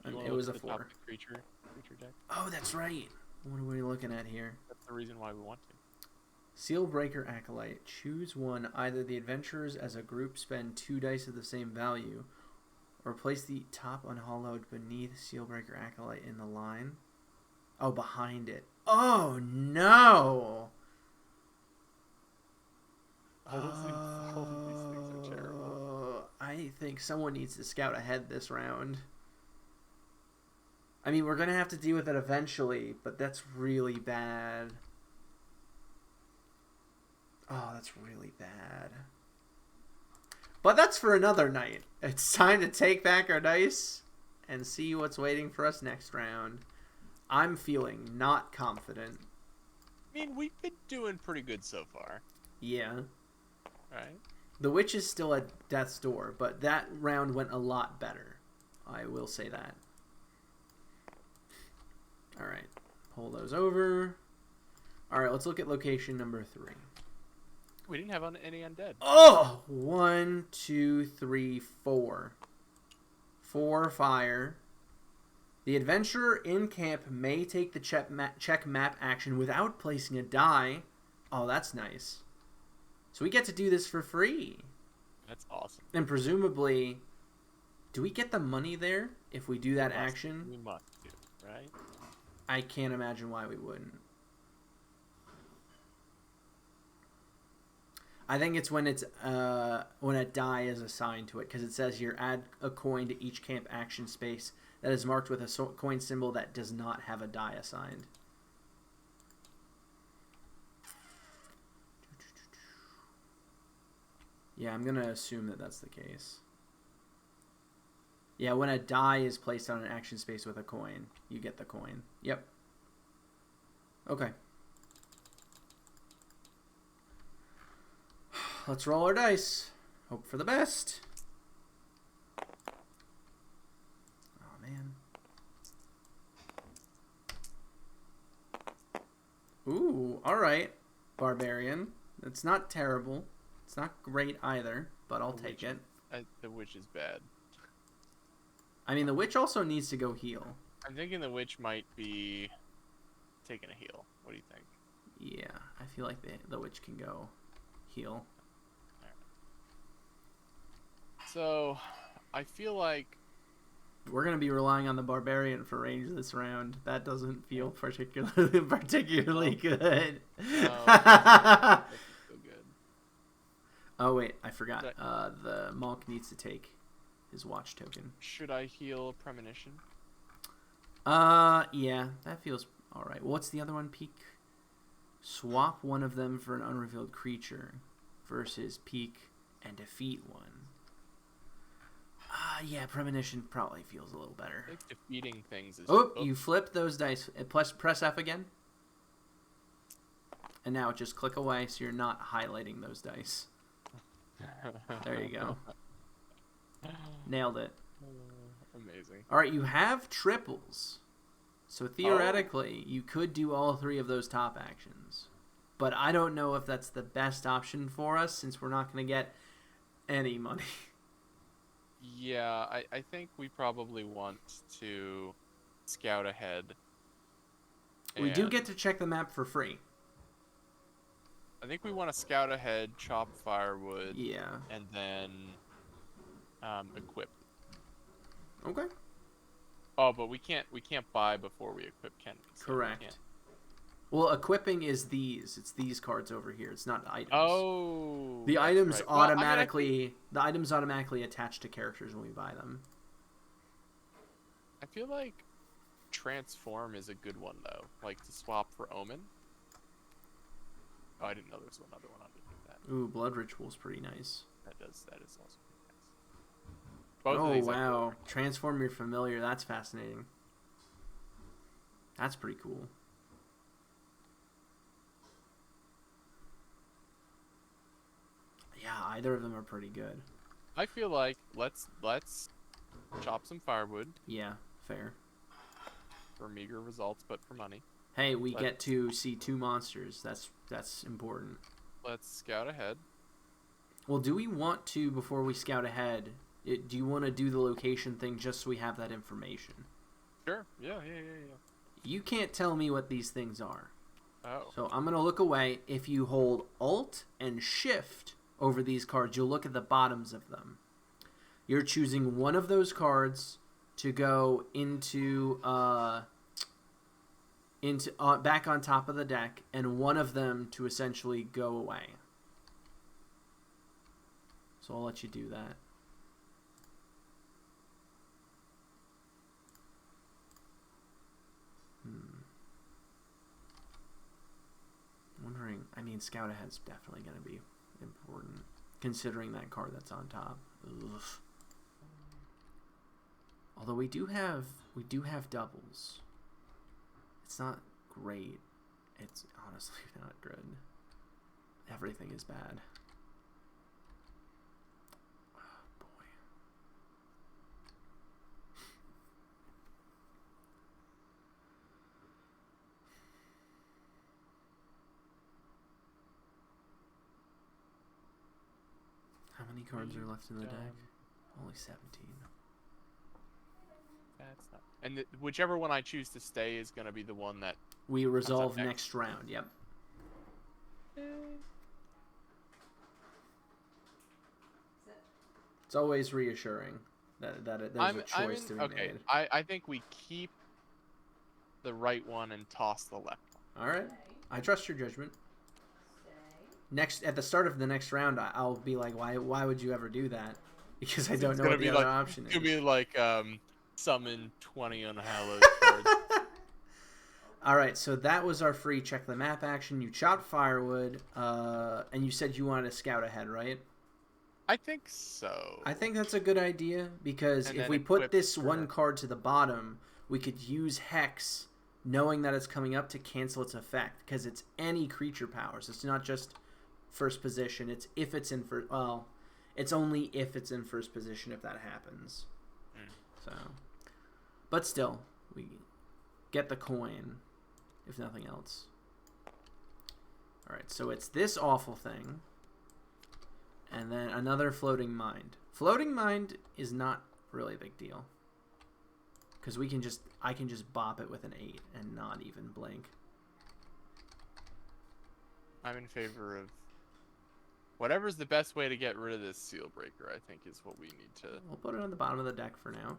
And You it was a look at the 4. top of the creature deck. Oh, that's right. What are we looking at here? That's the reason why we want to. Sealbreaker Acolyte. Choose one. Either the adventurers as a group spend 2 dice of the same value, or place the top unhollowed beneath Sealbreaker Acolyte in the line. Oh, behind it. Oh, no! All of these things are terrible. I think someone needs to scout ahead this round. I mean, we're going to have to deal with it eventually, but that's really bad. Oh, that's really bad. But that's for another night. It's time to take back our dice and see what's waiting for us next round. I'm feeling not confident. I mean, we've been doing pretty good so far. Yeah. Right? The Witch is still at death's door, but that round went a lot better. I will say that. Alright. Pull those over. Alright, let's look at location number 3. We didn't have any undead. Oh! 1, 2, 3, 4. 4 fire. The adventurer in camp may take the check map action without placing a die. Oh, that's nice. So we get to do this for free. That's awesome. And presumably, do we get the money there if we do that action? We must do, right? I can't imagine why we wouldn't. I think it's when a die is assigned to it, because it says here, add a coin to each camp action space that is marked with a coin symbol that does not have a die assigned. Yeah, I'm going to assume that that's the case. Yeah, when a die is placed on an action space with a coin, you get the coin. Yep. Okay. Let's roll our dice. Hope for the best. Oh, man. Ooh, all right. Barbarian. It's not terrible. It's not great either, but I'll take it. The witch is bad. I mean, the witch also needs to go heal. I'm thinking the witch might be taking a heal. What do you think? Yeah, I feel like the witch can go heal. So, I feel like We're gonna be relying on the barbarian for range this round. That doesn't feel particularly good. no, that's so good. Oh wait, I forgot. The monk needs to take his watch token. Should I heal premonition? Yeah, that feels all right. What's the other one? Peek. Swap one of them for an unrevealed creature versus peek and defeat one. Yeah, premonition probably feels a little better. I think defeating things is. Oh, you flipped those dice. Plus, press F again. And now just click away so you're not highlighting those dice. There you go. Nailed it. Amazing. All right, you have triples. So theoretically, you could do all three of those top actions. But I don't know if that's the best option for us since we're not going to get any money. Yeah, I think we probably want to scout ahead. We do get to check the map for free. I think we want to scout ahead, chop firewood, Yeah. and then equip. Okay. Oh, but we can't buy before we equip, can we? So Correct. Well, equipping is these. It's these cards over here. It's not items. Oh. The items right. automatically the items automatically attach to characters when we buy them. I feel like transform is a good one though, like to swap for omen. Oh, I didn't know there was another one underneath that. Ooh, blood ritual's pretty nice. That is also pretty nice. Both of these wow. Transform your familiar. That's fascinating. That's pretty cool. Yeah, either of them are pretty good. I feel like let's chop some firewood. Yeah, fair. For meager results, but for money. Hey, we get to see two monsters. That's important. Let's scout ahead. Well, do we want to, before we scout ahead, do you want to do the location thing just so we have that information? Sure. Yeah. You can't tell me what these things are. Oh. So I'm going to look away. If you hold Alt and Shift over these cards, you'll look at the bottoms of them. You're choosing one of those cards to go into back on top of the deck, and one of them to essentially go away. So I'll let you do that. Wondering, I mean, Scout Ahead's definitely going to be important, considering that card that's on top. Ugh. Although we do have doubles. It's not great. It's honestly not good. Everything is bad. Oh, boy. How many cards are left in the deck? Only 17. That's not. And whichever one I choose to stay is going to be the one that we resolve next round. Yep. It's always reassuring that there's a choice to be made. I think we keep the right one and toss the left one. All right. I trust your judgment. At the start of the next round, I'll be like, why would you ever do that? Because I don't know what the other option is. It's going to be like summon 20 unhallowed cards. All right, so that was our free check the map action. You chopped firewood, and you said you wanted to scout ahead, right? I think so. I think that's a good idea, because if we put this one card to the bottom, we could use Hex, knowing that it's coming up, to cancel its effect, because it's any creature powers. It's not just first position. It's if it's in first... Well, it's only if it's in first position if that happens. So... But still, we get the coin, if nothing else. All right, so it's this awful thing, and then another Floating Mind. Floating Mind is not really a big deal, because I can just bop it with an 8 and not even blink. I'm in favor of whatever's the best way to get rid of this Seal Breaker. I think is what we need to. We'll put it on the bottom of the deck for now.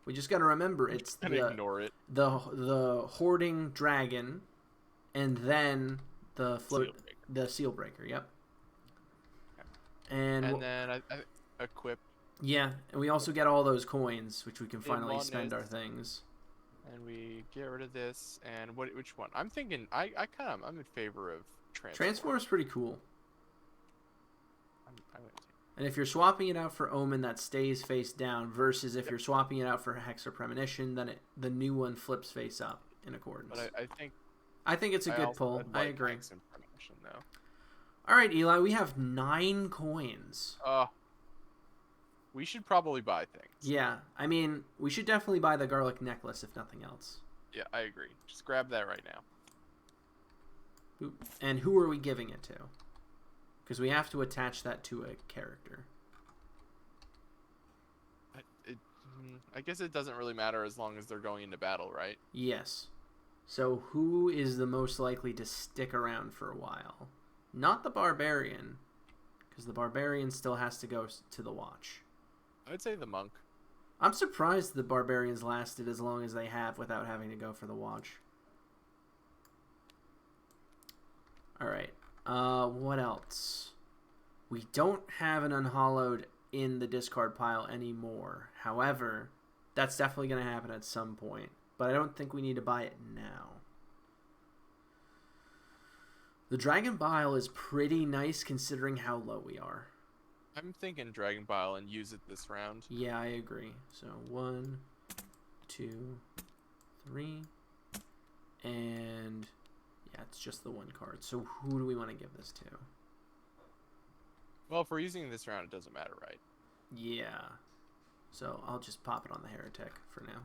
We just got to remember it's ignore it. The Hoarding Dragon, and then the Seal Breaker. Yep. Okay. And then I equip. Yeah, and we also get all those coins, which we can finally spend our things. And we get rid of this. And which one? I'm thinking. I'm in favor of Transform. Transform is pretty cool. I'm and if you're swapping it out for Omen, that stays face down, versus if you're swapping it out for Hex or Premonition, then the new one flips face up in accordance. But I think it's a good pull. I agree. Hex and Premonition, though. All right, Eli, we have 9 coins. We should probably buy things. Yeah, I mean, we should definitely buy the garlic necklace, if nothing else. Yeah, I agree. Just grab that right now. And who are we giving it to? Because we have to attach that to a character. I guess it doesn't really matter as long as they're going into battle, right? Yes. So who is the most likely to stick around for a while? Not the Barbarian, because the Barbarian still has to go to the Watch. I'd say the Monk. I'm surprised the Barbarians lasted as long as they have without having to go for the Watch. Alright. What else? We don't have an Unhallowed in the discard pile anymore. However, that's definitely going to happen at some point. But I don't think we need to buy it now. The Dragon Bile is pretty nice considering how low we are. I'm thinking Dragon Bile and use it this round. Yeah, I agree. So 1, 2, 3, and yeah, it's just the 1 card. So who do we want to give this to? Well, if we're using this round, it doesn't matter, right? Yeah. So I'll just pop it on the Heretic for now.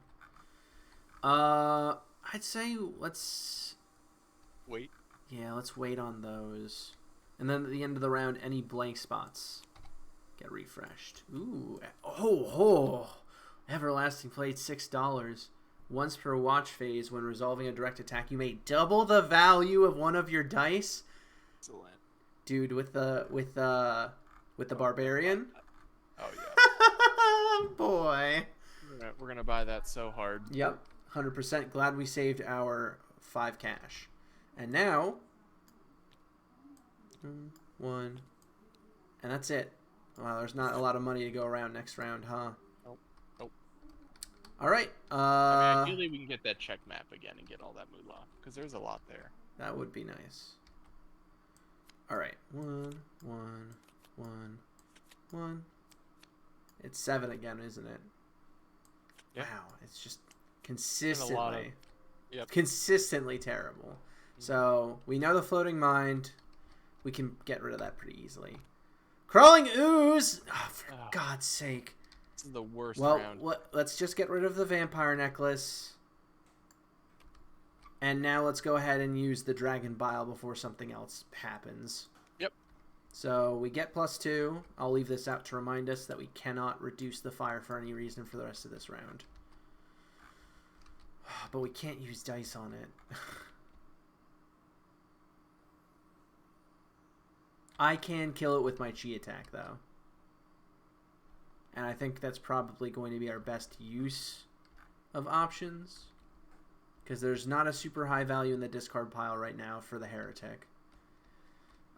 I'd say let's wait. Yeah, let's wait on those. And then at the end of the round, any blank spots get refreshed. Ooh. Oh. Everlasting Plate, $6. Once per watch phase, when resolving a direct attack, you may double the value of one of your dice. Excellent. Dude, with the Barbarian. Oh yeah. Boy. We're gonna buy that so hard. Yep. 100%. Glad we saved our 5 cash. And now 1. And that's it. Wow, there's not a lot of money to go around next round, huh? Nope. All right. I mean, ideally we can get that check map again and get all that moolah, because there's a lot there. That would be nice. All right. 1, 1, 1, 1. It's 7 again, isn't it? Yep. Wow, it's just consistently terrible. Mm-hmm. So we know the Floating Mind. We can get rid of that pretty easily. Crawling Ooze! Oh, for God's sake. This is the worst round. Well, let's just get rid of the Vampire Necklace. And now let's go ahead and use the Dragon Bile before something else happens. Yep. So we get +2. I'll leave this out to remind us that we cannot reduce the fire for any reason for the rest of this round. But we can't use dice on it. I can kill it with my Chi attack, though. And I think that's probably going to be our best use of options. Because there's not a super high value in the discard pile right now for the Heretic.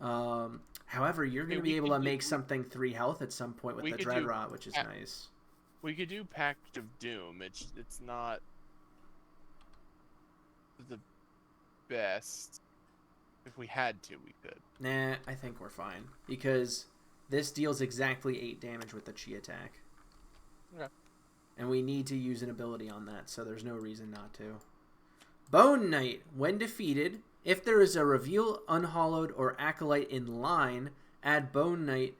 However, you're going to be able to make something 3 health at some point with the Dreadrot, which is nice. We could do Pact of Doom. It's not the best. If we had to, we could. Nah, I think we're fine. Because this deals exactly 8 damage with the Chi attack. Okay. And we need to use an ability on that, so there's no reason not to. Bone Knight. When defeated, if there is a Reveal, Unhallowed, or Acolyte in line, add Bone Knight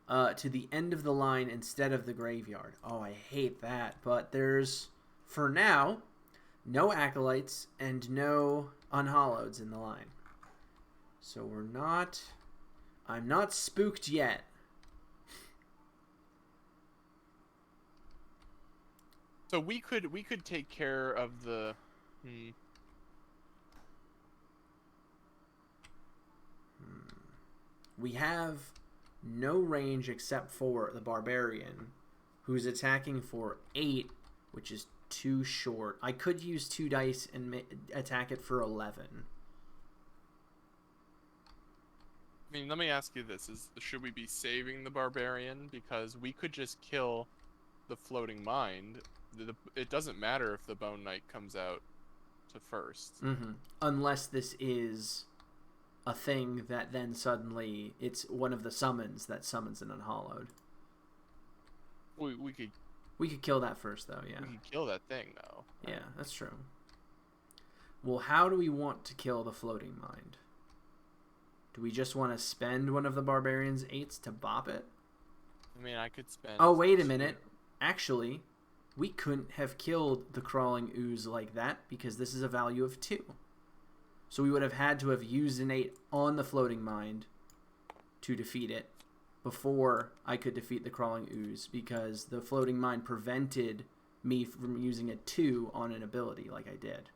to the end of the line instead of the graveyard. Oh, I hate that. But there's, for now, no Acolytes and no Unhalloweds in the line. So we're not... I'm not spooked yet. So we could take care of the... We have no range except for the Barbarian, who's attacking for 8, which is too short. I could use 2 dice and attack it for 11. I mean, let me ask you this: should we be saving the Barbarian, because we could just kill the Floating Mind? It doesn't matter if the Bone Knight comes out to first. Unless this is a thing that then suddenly it's one of the summons that summons an Unhallowed. We could kill that first, though. Yeah. We could kill that thing, though. Yeah, that's true. Well, how do we want to kill the Floating Mind? Do we just want to spend one of the Barbarian's 8s to bop it? I mean, I could spend... Oh, wait a minute. Actually, we couldn't have killed the Crawling Ooze like that because this is a value of 2. So we would have had to have used an 8 on the Floating Mind to defeat it before I could defeat the Crawling Ooze, because the Floating Mind prevented me from using a 2 on an ability like I did.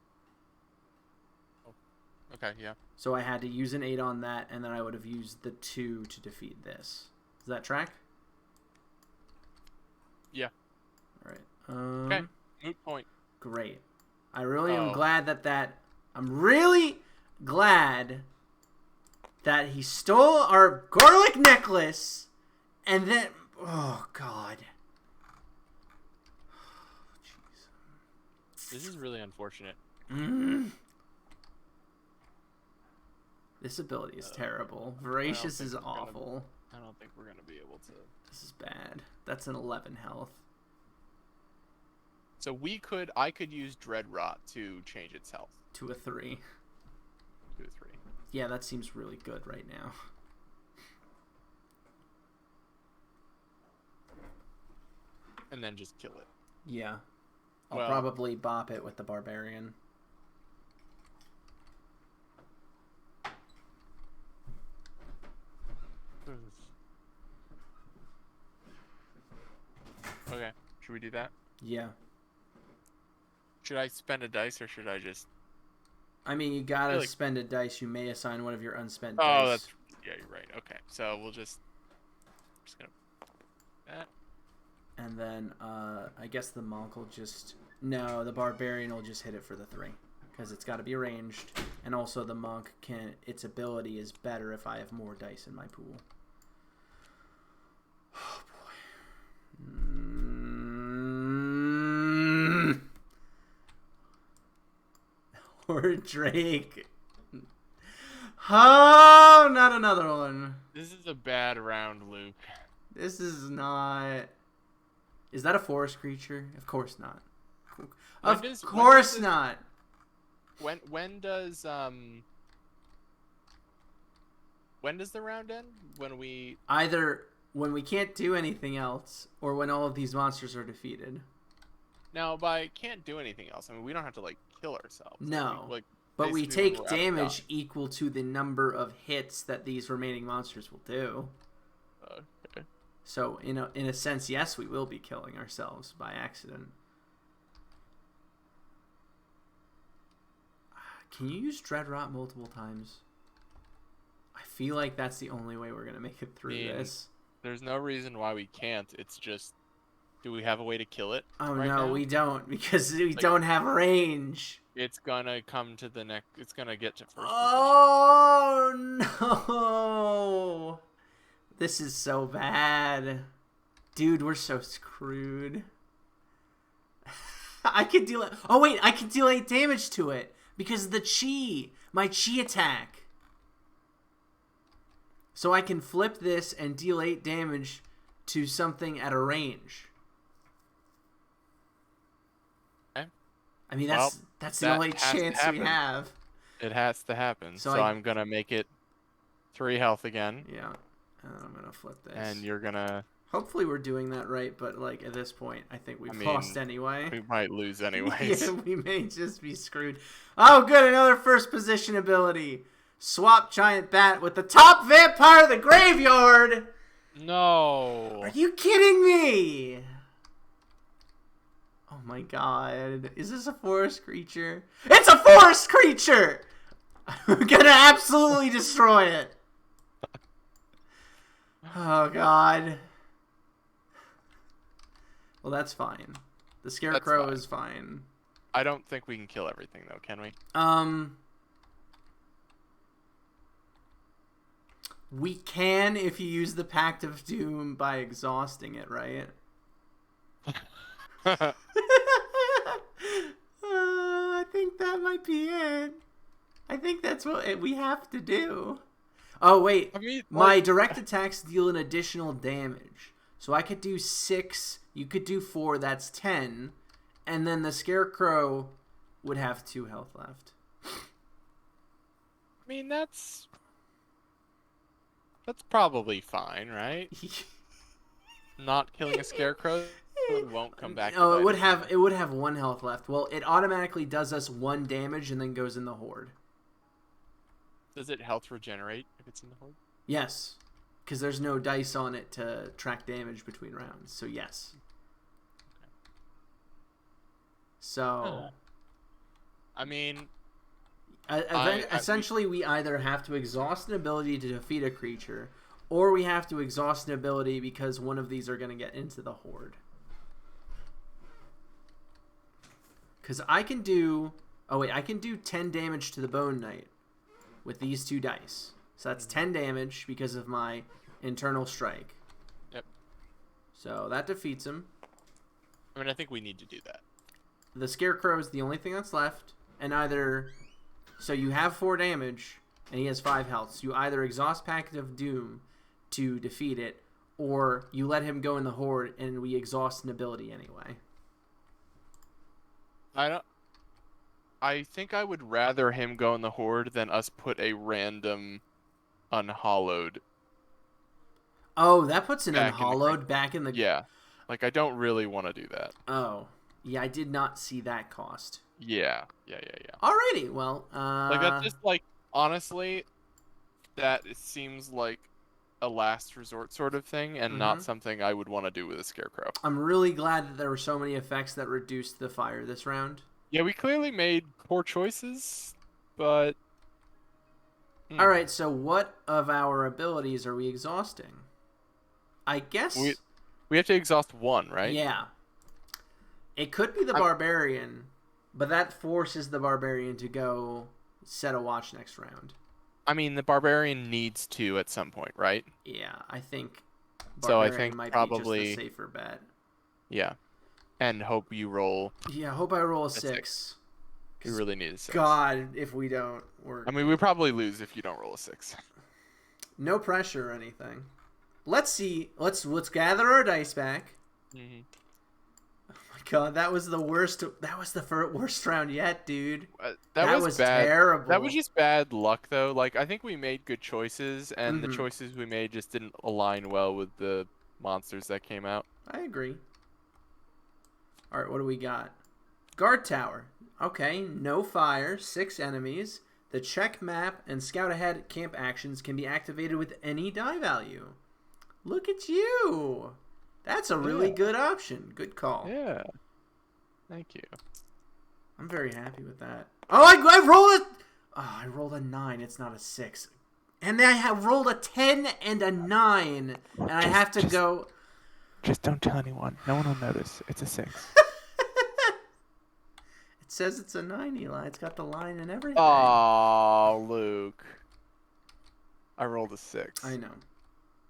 Okay, yeah. So I had to use an 8 on that, and then I would have used the 2 to defeat this. Does that track? Yeah. All right. Okay. Moot point. Great. I really am glad that... I'm really glad that he stole our garlic necklace, and then... Oh, God. Jeez. This is really unfortunate. This ability is terrible. Voracious is awful. I don't think we're going to be able to... This is bad. That's an 11 health. So I could use Dread Rot to change its health. To a 3. To a 3. Yeah, that seems really good right now. And then just kill it. Yeah. I'll probably bop it with the Barbarian. Okay, should we do that? Yeah. Should I spend a dice, or should I just... I mean, you gotta spend a dice. You may assign one of your unspent dice. Oh, that's... Yeah, you're right. Okay, so we'll just... I'm just gonna... That. And then, I guess the monk will just... No, the Barbarian will just hit it for the 3. Because it's gotta be ranged. And also the monk can... Its ability is better if I have more dice in my pool. Oh, boy. Lord Drake. Oh, not another one. This is a bad round, Luke. This is not... Is that a forest creature? Of course not. Of course not. When does the round end? When we... Either when we can't do anything else, or when all of these monsters are defeated. Now, by can't do anything else, I mean, we don't have to, like, kill ourselves. No. Like, but we take damage equal to the number of hits that these remaining monsters will do. Okay. So, in a sense, yes, we will be killing ourselves by accident. Can you use Dread Rot multiple times? I feel like that's the only way we're going to make it through this. There's no reason why we can't. It's just... Do we have a way to kill it? Oh, right no, we don't, because we don't have range. It's gonna come to the next... It's gonna get to first position. No! This is so bad. Dude, we're so screwed. I could deal... Oh, wait, I can deal 8 damage to it, because of the Chi. My Chi attack. So I can flip this and deal 8 damage to something at a range. I mean, that's the only chance we have. It has to happen. So I'm going to make it 3 health again. Yeah. And I'm going to flip this. And you're going to... Hopefully we're doing that right, but like at this point, I think we've lost anyway. We might lose anyways. Yeah, we may just be screwed. Oh, good. Another first position ability. Swap Giant Bat with the top vampire of the graveyard! No. Are you kidding me? Oh my god. Is this a forest creature? It's a forest creature! I'm gonna absolutely destroy it. Oh god. Well, that's fine. The Scarecrow is fine. I don't think we can kill everything, though, can we? We can if you use the Pact of Doom by exhausting it, right? I think that might be it. I think that's what we have to do. Oh, wait. I mean, my direct attacks deal an additional damage. So I could do 6, you could do 4, that's 10. And then the Scarecrow would have 2 health left. I mean, that's probably fine, right? Not killing a Scarecrow won't come back. No, it would have 1 health left. Well, it automatically does us 1 damage and then goes in the Horde. Does it health regenerate if it's in the Horde? Yes, because there's no dice on it to track damage between rounds. So yes. So, I mean, essentially, we either have to exhaust an ability to defeat a creature, or we have to exhaust an ability because one of these are going to get into the Horde. Because I can do... Oh, wait. I can do 10 damage to the Bone Knight with these 2 dice. So that's 10 damage because of my internal strike. Yep. So that defeats him. I mean, I think we need to do that. The Scarecrow is the only thing that's left. And either... So you have 4 damage, and he has 5 health. So you either exhaust Pact of Doom to defeat it, or you let him go in the Horde, and we exhaust an ability anyway. I think I would rather him go in the Horde than us put a random unhallowed. Oh, that puts an unhallowed back in the... Yeah. Like, I don't really want to do that. Oh. Yeah, I did not see that cost. Yeah. Alrighty, well, like, that's just, like, honestly, that it seems like a last resort sort of thing, and not something I would want to do with a Scarecrow. I'm really glad that there were so many effects that reduced the fire this round. Yeah, we clearly made poor choices, but... Alright, so what of our abilities are we exhausting? I guess... We have to exhaust 1, right? Yeah. It could be the Barbarian, but that forces the Barbarian to go set a watch next round. I mean, the Barbarian needs to at some point, right? Yeah, I think Barbarian so I think might probably be just a safer bet. Yeah. And hope you roll... Yeah, hope I roll a 6. We really need a 6. God, if we don't... I mean, we probably lose if you don't roll a 6. No pressure or anything. Let's see. Let's gather our dice back. Mm-hmm. Oh my god, that was the worst. That was the worst round yet, dude. That was bad. Terrible. That was just bad luck, though. Like, I think we made good choices, and the choices we made just didn't align well with the monsters that came out. I agree. All right, what do we got? Guard tower. Okay, no fire, 6 enemies. The check map and scout ahead camp actions can be activated with any die value. Look at you. That's a really good option. Good call. Yeah. Thank you. I'm very happy with that. Oh, I rolled a... Oh, I rolled a 9. It's not a 6. And then I have rolled a 10 and a 9. And I have to go... Just don't tell anyone. No one will notice. It's a 6. It says it's a 9, Eli. It's got the line and everything. Oh, Luke. I rolled a 6. I know.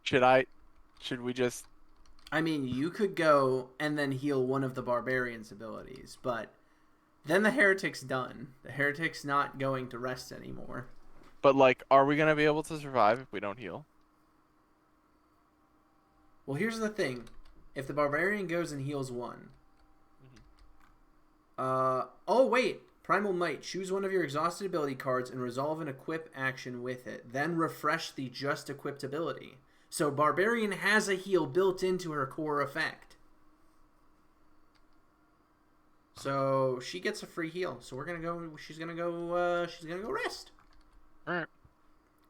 Should we just... I mean, you could go and then heal one of the Barbarian's abilities, but then the Heretic's done. The Heretic's not going to rest anymore. But, like, are we going to be able to survive if we don't heal? Well, here's the thing. If the Barbarian goes and heals 1... Oh, wait. Primal Might. Choose one of your exhausted ability cards and resolve an equip action with it. Then refresh the just equipped ability. So Barbarian has a heal built into her core effect. So she gets a free heal. So we're gonna go. She's gonna go rest. All right.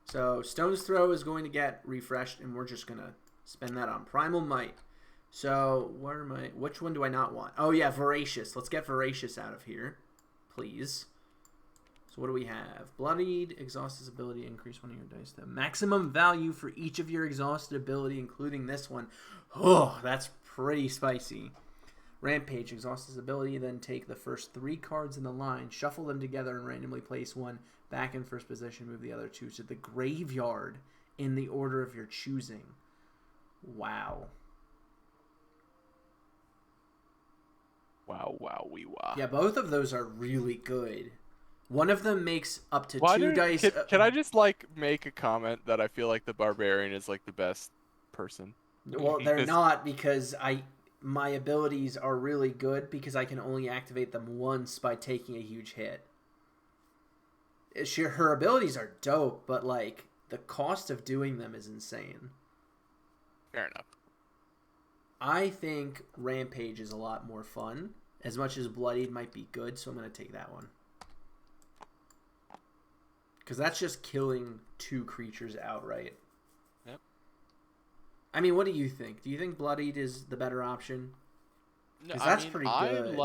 So Stone's Throw is going to get refreshed, and we're just going to spend that on Primal Might. So which one do I not want? Oh, yeah, Voracious. Let's get Voracious out of here, please. So what do we have? Bloodied, exhaust his ability, increase one of your dice to maximum value for each of your exhausted ability, including this one. Oh, that's pretty spicy. Rampage, exhaust his ability, then take the first 3 cards in the line, shuffle them together, and randomly place one back in first position. Move the other 2 to the graveyard in the order of your choosing. Wow. Wow, wow, wee wow. Yeah, both of those are really good. One of them makes up to 2 dice. Can I just like make a comment that I feel like the Barbarian is like the best person? Well, they're not, because my abilities are really good because I can only activate them once by taking a huge hit. Her abilities are dope, but like the cost of doing them is insane. Fair enough. I think Rampage is a lot more fun, as much as Bloodied might be good, so I'm going to take that one. Because that's just killing 2 creatures outright. Yep. I mean, what do you think? Do you think Bloodied is the better option? Because that's pretty good.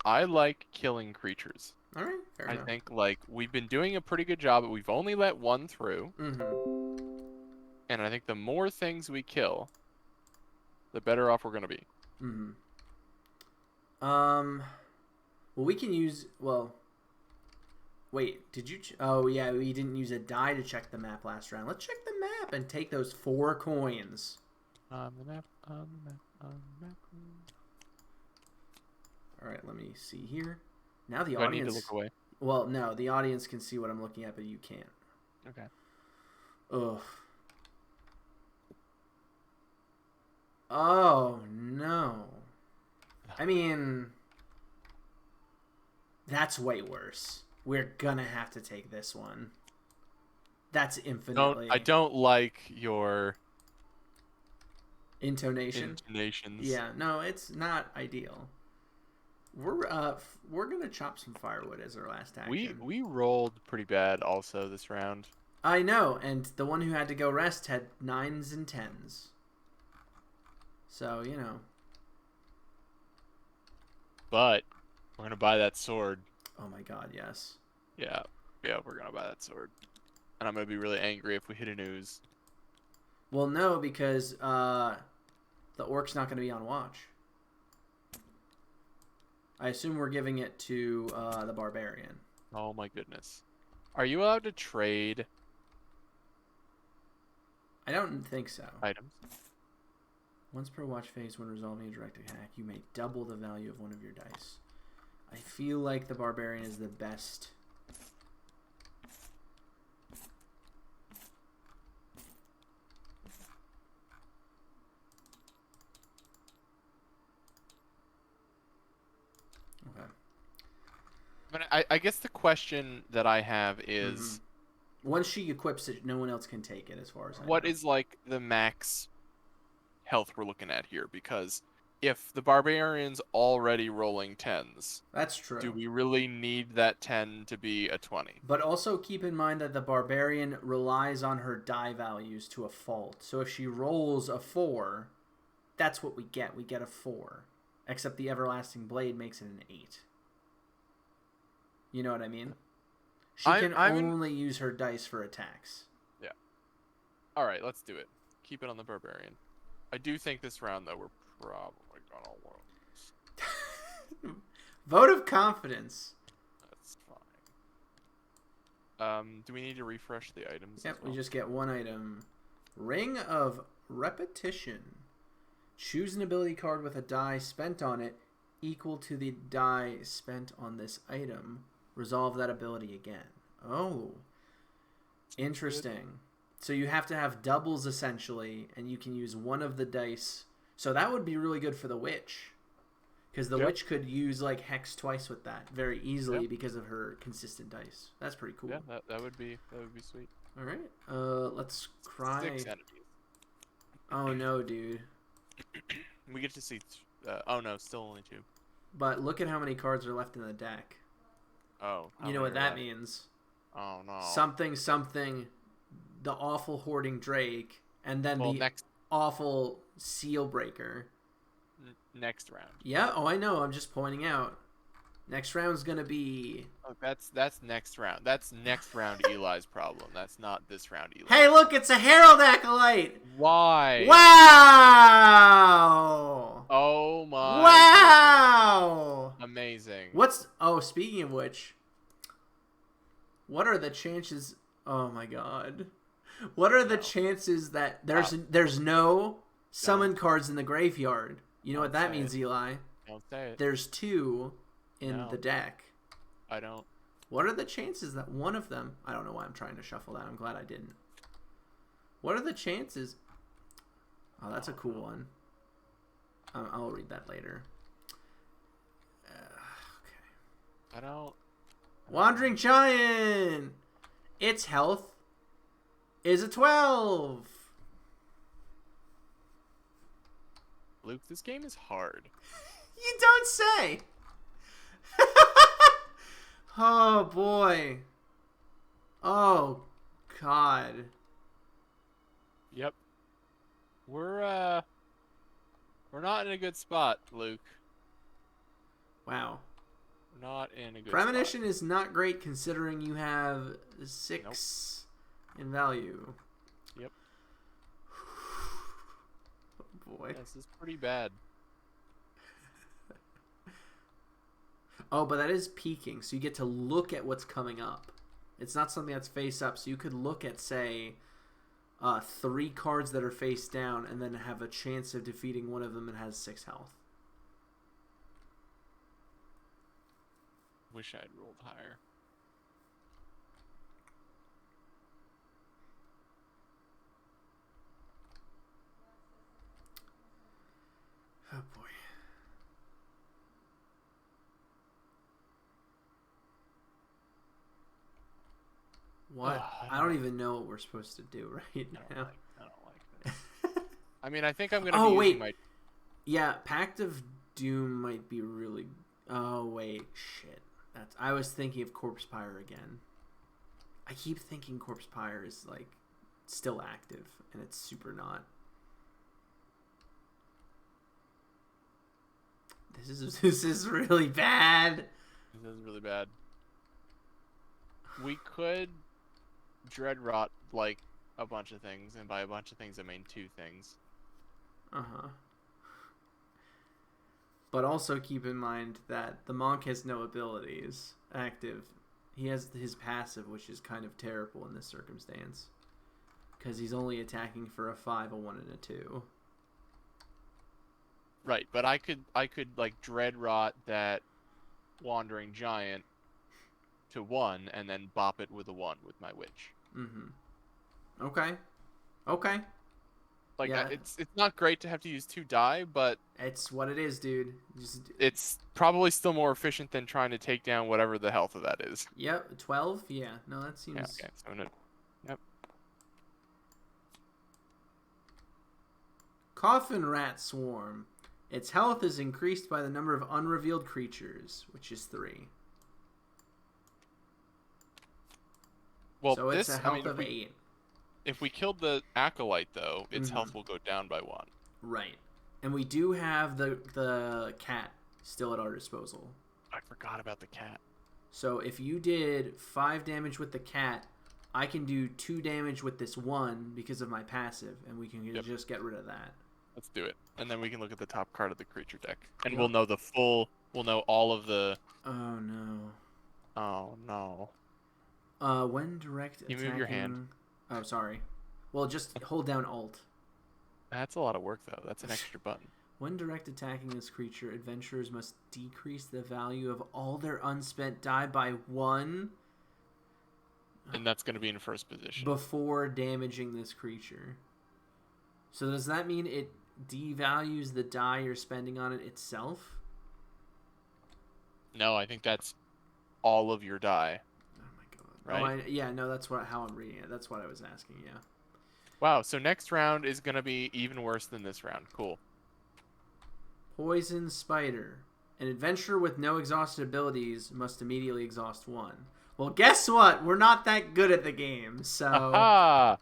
I like killing creatures. All right, fair enough. I think like we've been doing a pretty good job, but we've only let 1 through. Mm-hmm. And I think the more things we kill, the better off we're gonna be. Mm-hmm. Well, we can use. Well, wait. Did you? Oh yeah, we didn't use a die to check the map last round. Let's check the map and take those 4 coins. On the map. On the map. On the map. All right, let me see here. Now the Do audience. I need to look away? Well, no, the audience can see what I'm looking at, but you can't. Okay. Ugh. Oh no. I mean, that's way worse. We're gonna have to take this one. That's infinitely. I don't like your intonations. Yeah, no, it's not ideal. We're gonna chop some firewood as our last action. We rolled pretty bad also this round. I know, and the one who had to go rest had 9s and 10s. So, you know. But we're gonna buy that sword. Oh my god, yes. Yeah, we're gonna buy that sword. And I'm gonna be really angry if we hit an ooze. Well, no, because the orc's not gonna be on watch. I assume we're giving it to the barbarian. Oh my goodness. Are you allowed to trade I don't think so. items? Once per watch phase, when resolving a direct attack, you may double the value of one of your dice. I feel like the barbarian is the best. Okay. But I guess the question that I have is, once she equips it, no one else can take it, as far as I know. what is like the max health we're looking at here? Because if the barbarian's already rolling 10s, that's true. Do we really need that 10 to be a 20? But also keep in mind that the barbarian relies on her die values to a fault. So if she rolls a 4, that's what we get. We get a 4. Except the Everlasting Blade makes it an 8. You know what I mean? She can only use her dice for attacks. Yeah. Alright, let's do it. Keep it on the barbarian. I do think this round, though, we're probably gonna lose. Vote of confidence. That's fine. Do we need to refresh the items? Yep, as well? we just get one item. Ring of Repetition. Choose an ability card with a die spent on it equal to the die spent on this item. Resolve that ability again. Oh. Interesting. So you have to have doubles, essentially, and you can use one of the dice. So that would be really good for the witch. Because the witch could use, like, Hex twice with that very easily because of her consistent dice. That's pretty cool. Yeah, that would be sweet. All right. Let's cry. 6 enemies. Oh, no, dude. We get to see... oh, no, still only 2. But look at how many cards are left in the deck. Oh. You know what that means. Oh, no. Something, the awful Hoarding Drake, and then Well, the awful Seal Breaker. Next round. Yeah, oh, I know. I'm just pointing out. Next round's gonna be... Oh, that's next round. That's next round Eli's problem. That's not this round Eli. Hey, look, it's a Herald Acolyte! Why? Wow! Oh my Wow! goodness. Amazing. What's... Oh, speaking of which... What are the chances... Oh my god. What are the chances that there's no summon cards in the graveyard? You know what that means, Eli? Don't say it. There's 2 in the deck. I don't. What are the chances that one of them... I don't know why I'm trying to shuffle that. I'm glad I didn't. What are the chances... Oh, that's a cool one. I'll read that later. Okay. I don't... Wandering Giant! Its health is a 12! Luke, this game is hard. You don't say! Oh, boy. Oh, God. Yep. We're not in a good spot, Luke. Wow. We're not in a good Premonition is not great considering you have 6 in value. Yep. Oh, boy. This is pretty bad. Oh, but that is peeking, so you get to look at what's coming up. It's not something that's face up, so you could look at, say, 3 cards that are face down and then have a chance of defeating one of them that has 6 health. Wish I'd rolled higher. Oh, boy. What? I don't even know what we're supposed to do right now. I don't like this. I mean, I think I'm going to Oh, be wait. using my... Yeah, Pact of Doom might be really... Oh, wait. Shit. I was thinking of Corpse Pyre again. I keep thinking Corpse Pyre is, like, still active, and it's super not. This is really bad. This is really bad. We could Dreadrot, like, a bunch of things, and by a bunch of things I mean 2 things. Uh-huh. But also keep in mind that the Monk has no abilities active. He has his passive, which is kind of terrible in this circumstance. Because he's only attacking for a 5, a 1, and a 2. Right, but I could like Dreadrot that Wandering Giant to 1 and then bop it with a 1 with my Witch. Mm-hmm. Okay. Okay. Like, yeah. It's not great to have to use 2 die, but... It's what it is, dude. It's probably still more efficient than trying to take down whatever the health of that is. Yep, 12? Yeah, no, that seems... Yeah, okay, so no... Yep. Coffin Rat Swarm. Its health is increased by the number of unrevealed creatures, which is 3. Well, so it's a health of 8. If we killed the Acolyte, though, its health will go down by 1. Right. And we do have the cat still at our disposal. I forgot about the cat. So if you did 5 damage with the cat, I can do 2 damage with this 1 because of my passive, and we can just get rid of that. Let's do it. And then we can look at the top card of the creature deck. And we'll know we'll know all of the... Oh, no. Oh, no. When direct attacking... You move your hand. Oh, sorry. Well, just hold down Alt. That's a lot of work, though. That's an extra button. When direct attacking this creature, adventurers must decrease the value of all their unspent die by 1. And that's going to be in first position. Before damaging this creature. So does that mean it devalues the die you're spending on it itself? No, I think that's all of your die. Right? Oh, yeah, no, that's how I'm reading it. That's what I was asking, yeah. Wow, so next round is going to be even worse than this round. Cool. Poison Spider. An adventurer with no exhausted abilities must immediately exhaust 1. Well, guess what? We're not that good at the game, so... Ah,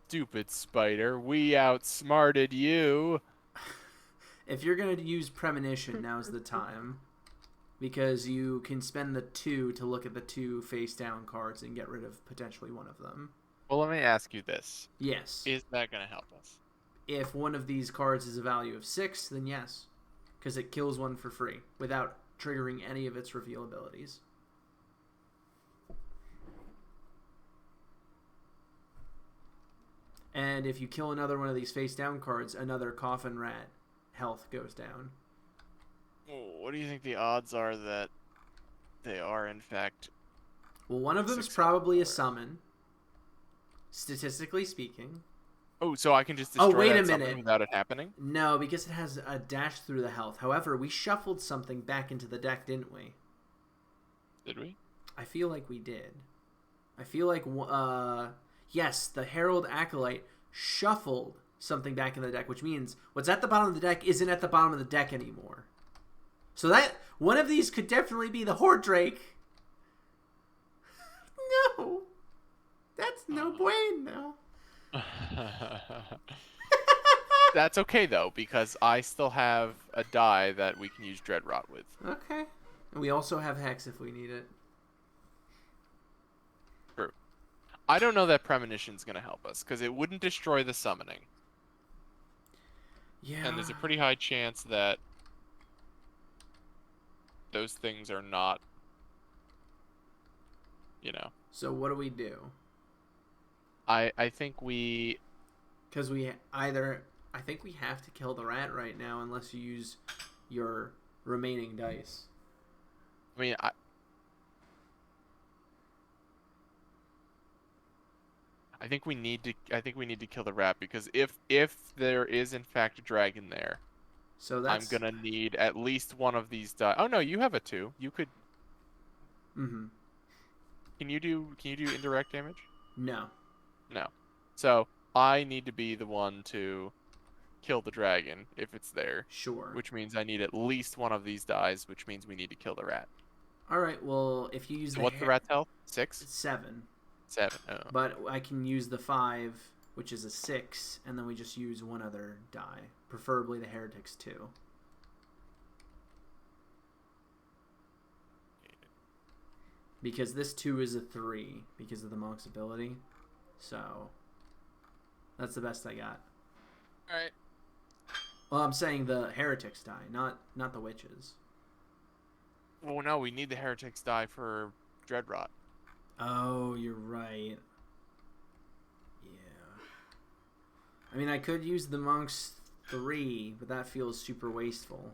stupid spider. We outsmarted you. If you're going to use Premonition, now's the time. Because you can spend the 2 to look at the 2 face-down cards and get rid of potentially one of them. Well, let me ask you this. Yes. Is that going to help us? If one of these cards is a value of 6, then yes. Because it kills one for free without triggering any of its reveal abilities. And if you kill another one of these face-down cards, another Coffin Rat health goes down. What do you think the odds are that they are, in fact... Well, one of them is probably a summon, statistically speaking. Oh, so I can just destroy wait that a minute. summon without it happening? No, because it has a dash through the health. However, we shuffled something back into the deck, didn't we? Did we? I feel like we did. I feel like, yes, the Herald Acolyte shuffled something back in the deck, which means what's at the bottom of the deck isn't at the bottom of the deck anymore. So that one of these could definitely be the Horde Drake. No. That's no bueno. That's okay, though, because I still have a die that we can use Dreadrot with. Okay. And we also have Hex if we need it. True. I don't know that Premonition's going to help us, because it wouldn't destroy the summoning. Yeah. And there's a pretty high chance that those things are not, you know. So what do we do? I think we... Because we either... I think we have to kill the rat right now unless you use your remaining dice. I mean, I think we need to kill the rat, because if there is in fact a dragon there, so that's... I'm gonna need at least one of these die. Oh no, you have a 2. You could. Mm-hmm. Can you do indirect damage? No. No. So I need to be the one to kill the dragon if it's there. Sure. Which means I need at least one of these dies, which means we need to kill the rat. All right. Well, if you use So what's the rat's health? 6? 7. 7. Oh. But I can use the 5, which is a 6, and then we just use one other die, preferably the Heretics 2. Because this 2 is a 3 because of the Monk's ability. So that's the best I got. All right. Well, I'm saying the Heretics die, not the Witches. Well, no, we need the heretics die for Dreadrot. Oh, you're right. Yeah. I mean, I could use the Monks 3, but that feels super wasteful.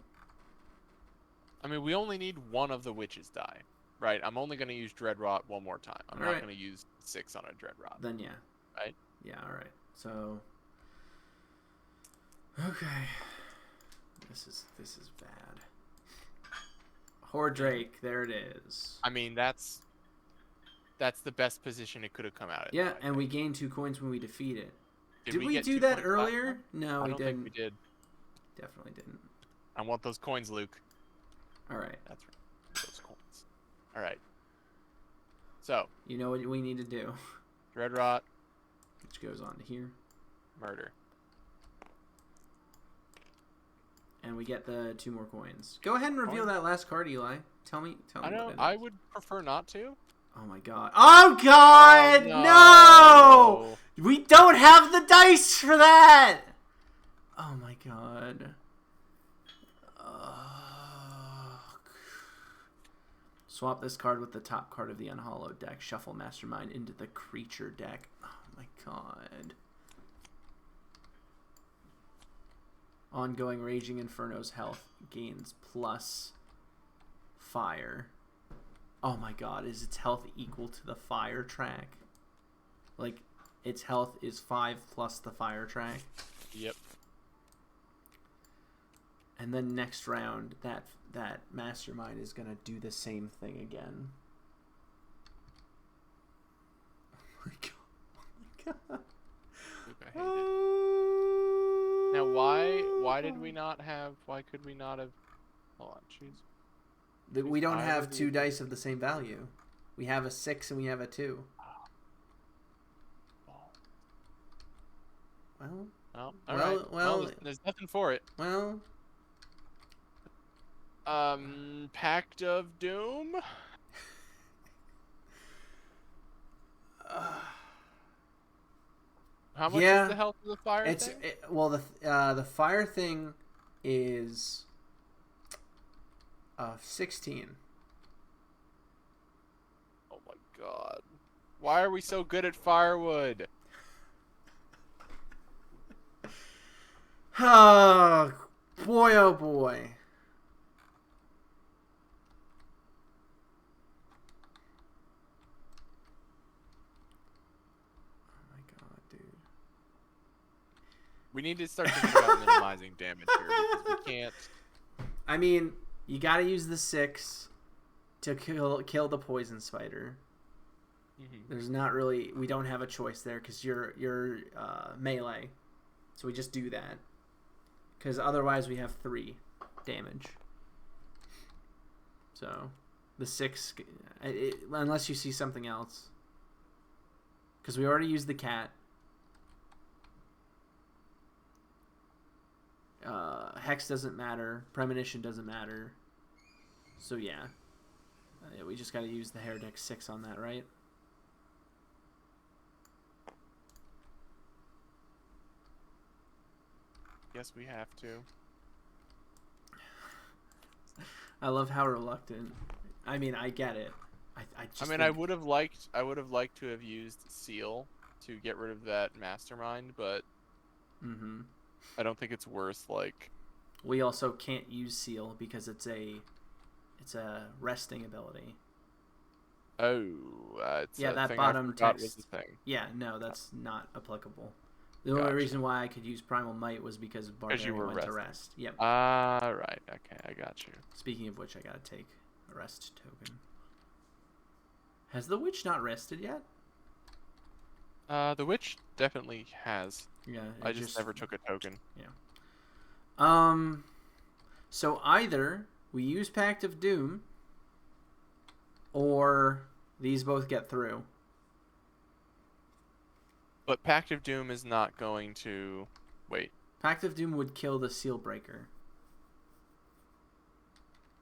I mean, we only need one of the witches die, right? I'm only going to use Dreadrot one more time. I'm not going to use 6 on a Dreadrot. Then yeah. Right? Yeah, alright. So... Okay. This is bad. Horde Drake, there it is. I mean, that's the best position it could have come out in. Yeah, and we gain 2 coins when we defeat it. Did we get do 2 that points earlier? back? No, I we don't didn't. think we did. Definitely didn't. I want those coins, Luke. Alright. That's right. Those coins. Alright. So. You know what we need to do. Dreadrot. Which goes on to here. Murder. And we get the 2 more coins. Go ahead and reveal that last card, Eli. Tell me. I would prefer not to. Oh my god. Oh god! Oh, no! We don't have the dice for that! Oh my god. Swap this card with the top card of the Unhallowed deck. Shuffle Mastermind into the creature deck. Oh my god. Ongoing Raging Inferno's health gains plus fire. Oh my god, is its health equal to the fire track? Like, its health is 5 plus the fire track? Yep. And then next round, that Mastermind is going to do the same thing again. Oh my god. Oh my god. Luke, I hate it. Now, why could we not have... Hold on, jeez. We don't have 2 dice of the same value. We have a 6 and we have a 2. Well, Well, all right. Well, there's nothing for it. Well. Pact of Doom. How much is the health of the fire thing? The fire thing is 16. Oh my god. Why are we so good at firewood? Oh boy, oh boy. We need to start thinking about minimizing damage here because we can't. I mean, you got to use the 6 to kill the poison spider. There's not really, we don't have a choice there because you're melee, so we just do that because otherwise we have 3 damage. So the 6, unless you see something else, because we already used the cat. Hex doesn't matter. Premonition doesn't matter. So yeah, we just got to use the Heretic 6 on that, right? Yes, we have to. I love how reluctant. I mean, I get it. I would have liked to have used Seal to get rid of that mastermind, but I don't think it's worth like. We also can't use Seal because it's a resting ability. Oh, yeah, that bottom text. Was the thing. Yeah, no, that's not applicable. The only reason why I could use Primal Might was because Barbarian went to rest. Yep. Right. Okay, I got you. Speaking of which, I gotta take a rest token. Has the witch not rested yet? The witch definitely has. Yeah. I just never took a token. Yeah. So either we use Pact of Doom, or these both get through. But Pact of Doom is not going to... Wait. Pact of Doom would kill the Seal Breaker.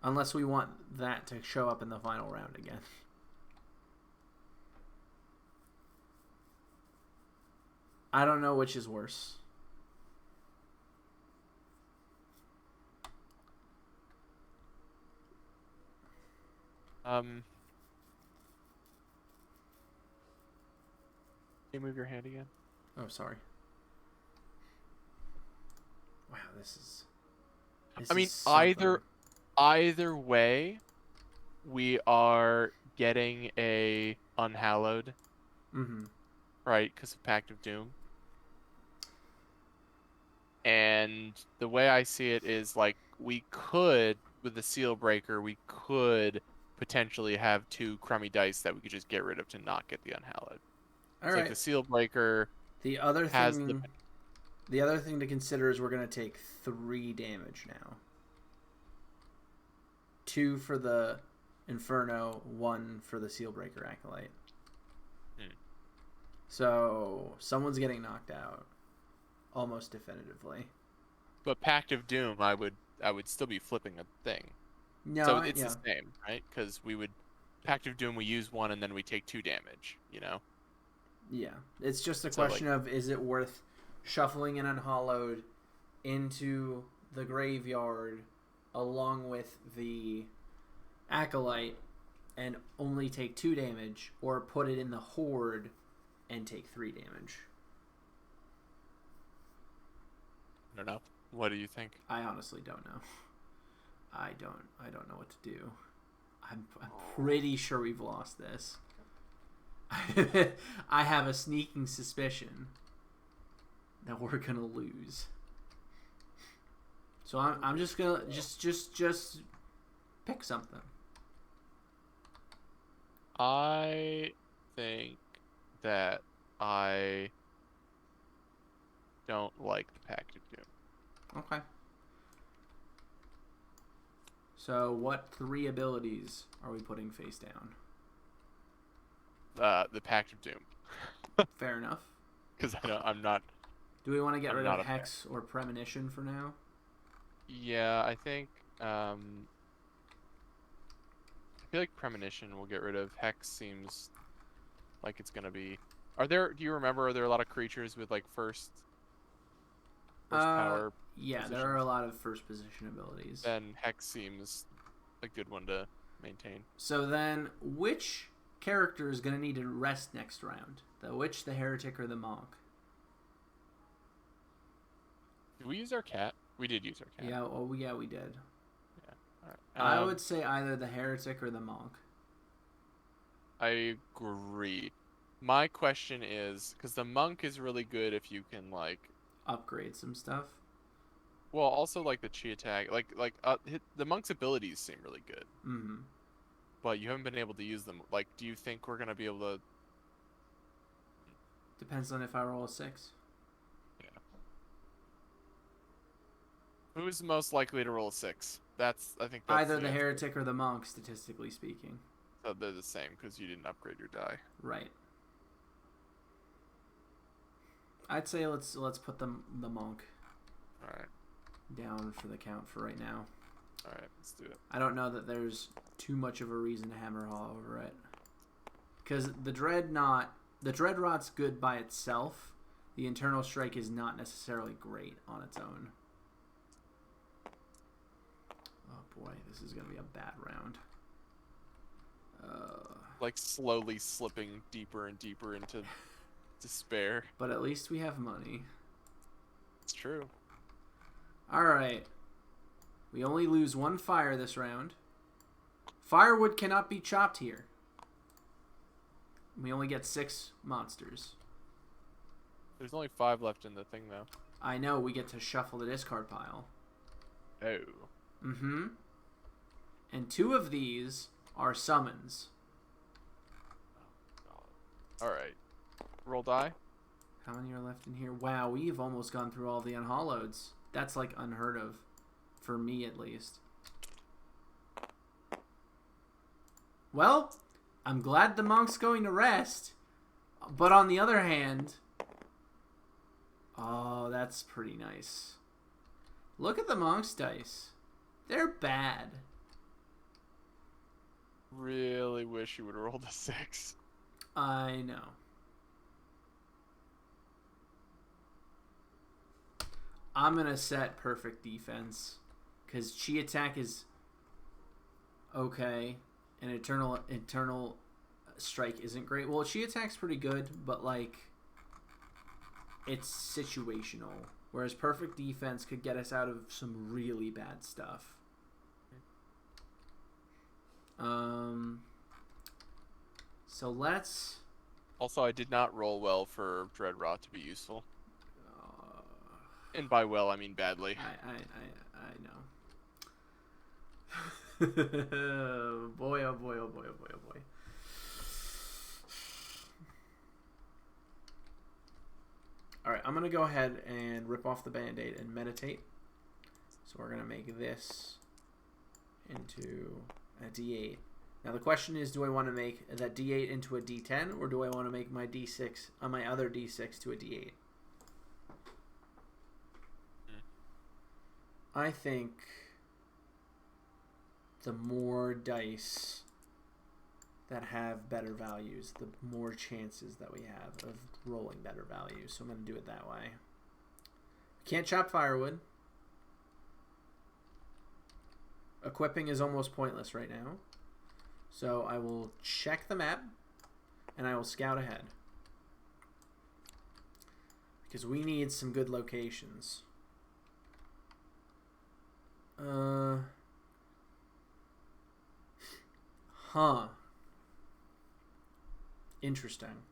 Unless we want that to show up in the final round again. I don't know which is worse. Can you move your hand again? Oh, sorry. Wow, this is so either way, we are getting a Unhallowed. Right, because of Pact of Doom. And the way I see it is like we could, with the Seal Breaker, we could potentially have 2 crummy dice that we could just get rid of to not get the Unhallowed. All right. Like the Seal Breaker. The other thing to consider is we're going to take 3 damage now. 2 for the Inferno, 1 for the Seal Breaker Acolyte. So someone's getting knocked out, almost definitively. But Pact of Doom, I would still be flipping a thing. No, so it's the same, right? Because we would Pact of Doom, we use 1 and then we take 2 damage. You know. Yeah, it's just a question of is it worth shuffling an Unhallowed into the graveyard along with the Acolyte and only take 2 damage, or put it in the Horde and take 3 damage. I don't know. What do you think? I honestly don't know. I don't know what to do. I'm pretty sure we've lost this. I have a sneaking suspicion that we're gonna lose. So I'm just gonna just pick something. I think that I don't like the Pact of Doom. Okay. So what 3 abilities are we putting face down? the Pact of Doom, Fair enough. because I'm not Do we want to get I'm rid of not a fan. Hex or Premonition for now? Yeah, I think I feel like Premonition will get rid of. Hex seems like it's gonna be. Do you remember? Are there a lot of creatures with like first Uh, power yeah, there are a positions? lot of first position abilities. Then Hex seems a good one to maintain. So then, which character is going to need to rest next round? The Witch, the Heretic, or the Monk? Did we use our cat? We did use our cat. Yeah, well, yeah, we did. Yeah. All I right. would say either the Heretic or the Monk. I agree. My question is, because the monk is really good if you can like, Upgrade some stuff. well, also like the chi attack, the monk's abilities seem really good, Mm-hmm. but you haven't been able to use them. Like, do you think we're gonna be able to? Depends on if I roll a 6. Yeah. Who is most likely to roll a 6? I think that's Either the the answer. Heretic or the Monk, statistically speaking. So they're the same because you didn't upgrade your die. Right. I'd say let's put the Monk All right. down for the count for right now. All right. Let's do it. I don't know that there's too much of a reason to hammer all over it. Because the Dreadrought's good by itself. The Internal Strike is not necessarily great on its own. Oh boy, this is going to be a bad round. Like slowly slipping deeper and deeper into despair. But at least we have money. It's true. Alright. We only lose 1 fire this round. Firewood cannot be chopped here. We only get 6 monsters. There's only 5 left in the thing though. I know, we get to shuffle the discard pile. Oh. Mm-hmm. And 2 of these are summons. All right. Roll die. How many are left in here? Wow, we've almost gone through all the unhalloweds. That's like unheard of. For me, at least. Well, I'm glad the monk's going to rest. But on the other hand... Oh, that's pretty nice. Look at the monk's dice. They're bad. Really wish you would have rolled a 6. I know. I'm going to set perfect defense. Because Chi attack is okay. And Eternal Strike isn't great. Well, Chi attack's pretty good, but like... It's situational. Whereas perfect defense could get us out of some really bad stuff. So let's... Also, I did not roll well for Dreadrot to be useful. And by well, I mean badly. I know. Boy, oh boy, oh boy, oh boy, oh boy. Alright, I'm going to go ahead and rip off the Band-Aid and meditate. So we're going to make this into a D8. Now the question is, do I want to make that D8 into a D10, or do I want to make my D6, my other D6 to a D8? I think the more dice that have better values, the more chances that we have of rolling better values. So I'm going to do it that way. Can't chop firewood. Equipping is almost pointless right now. So I will check the map and I will scout ahead. Because we need some good locations. Huh. Interesting.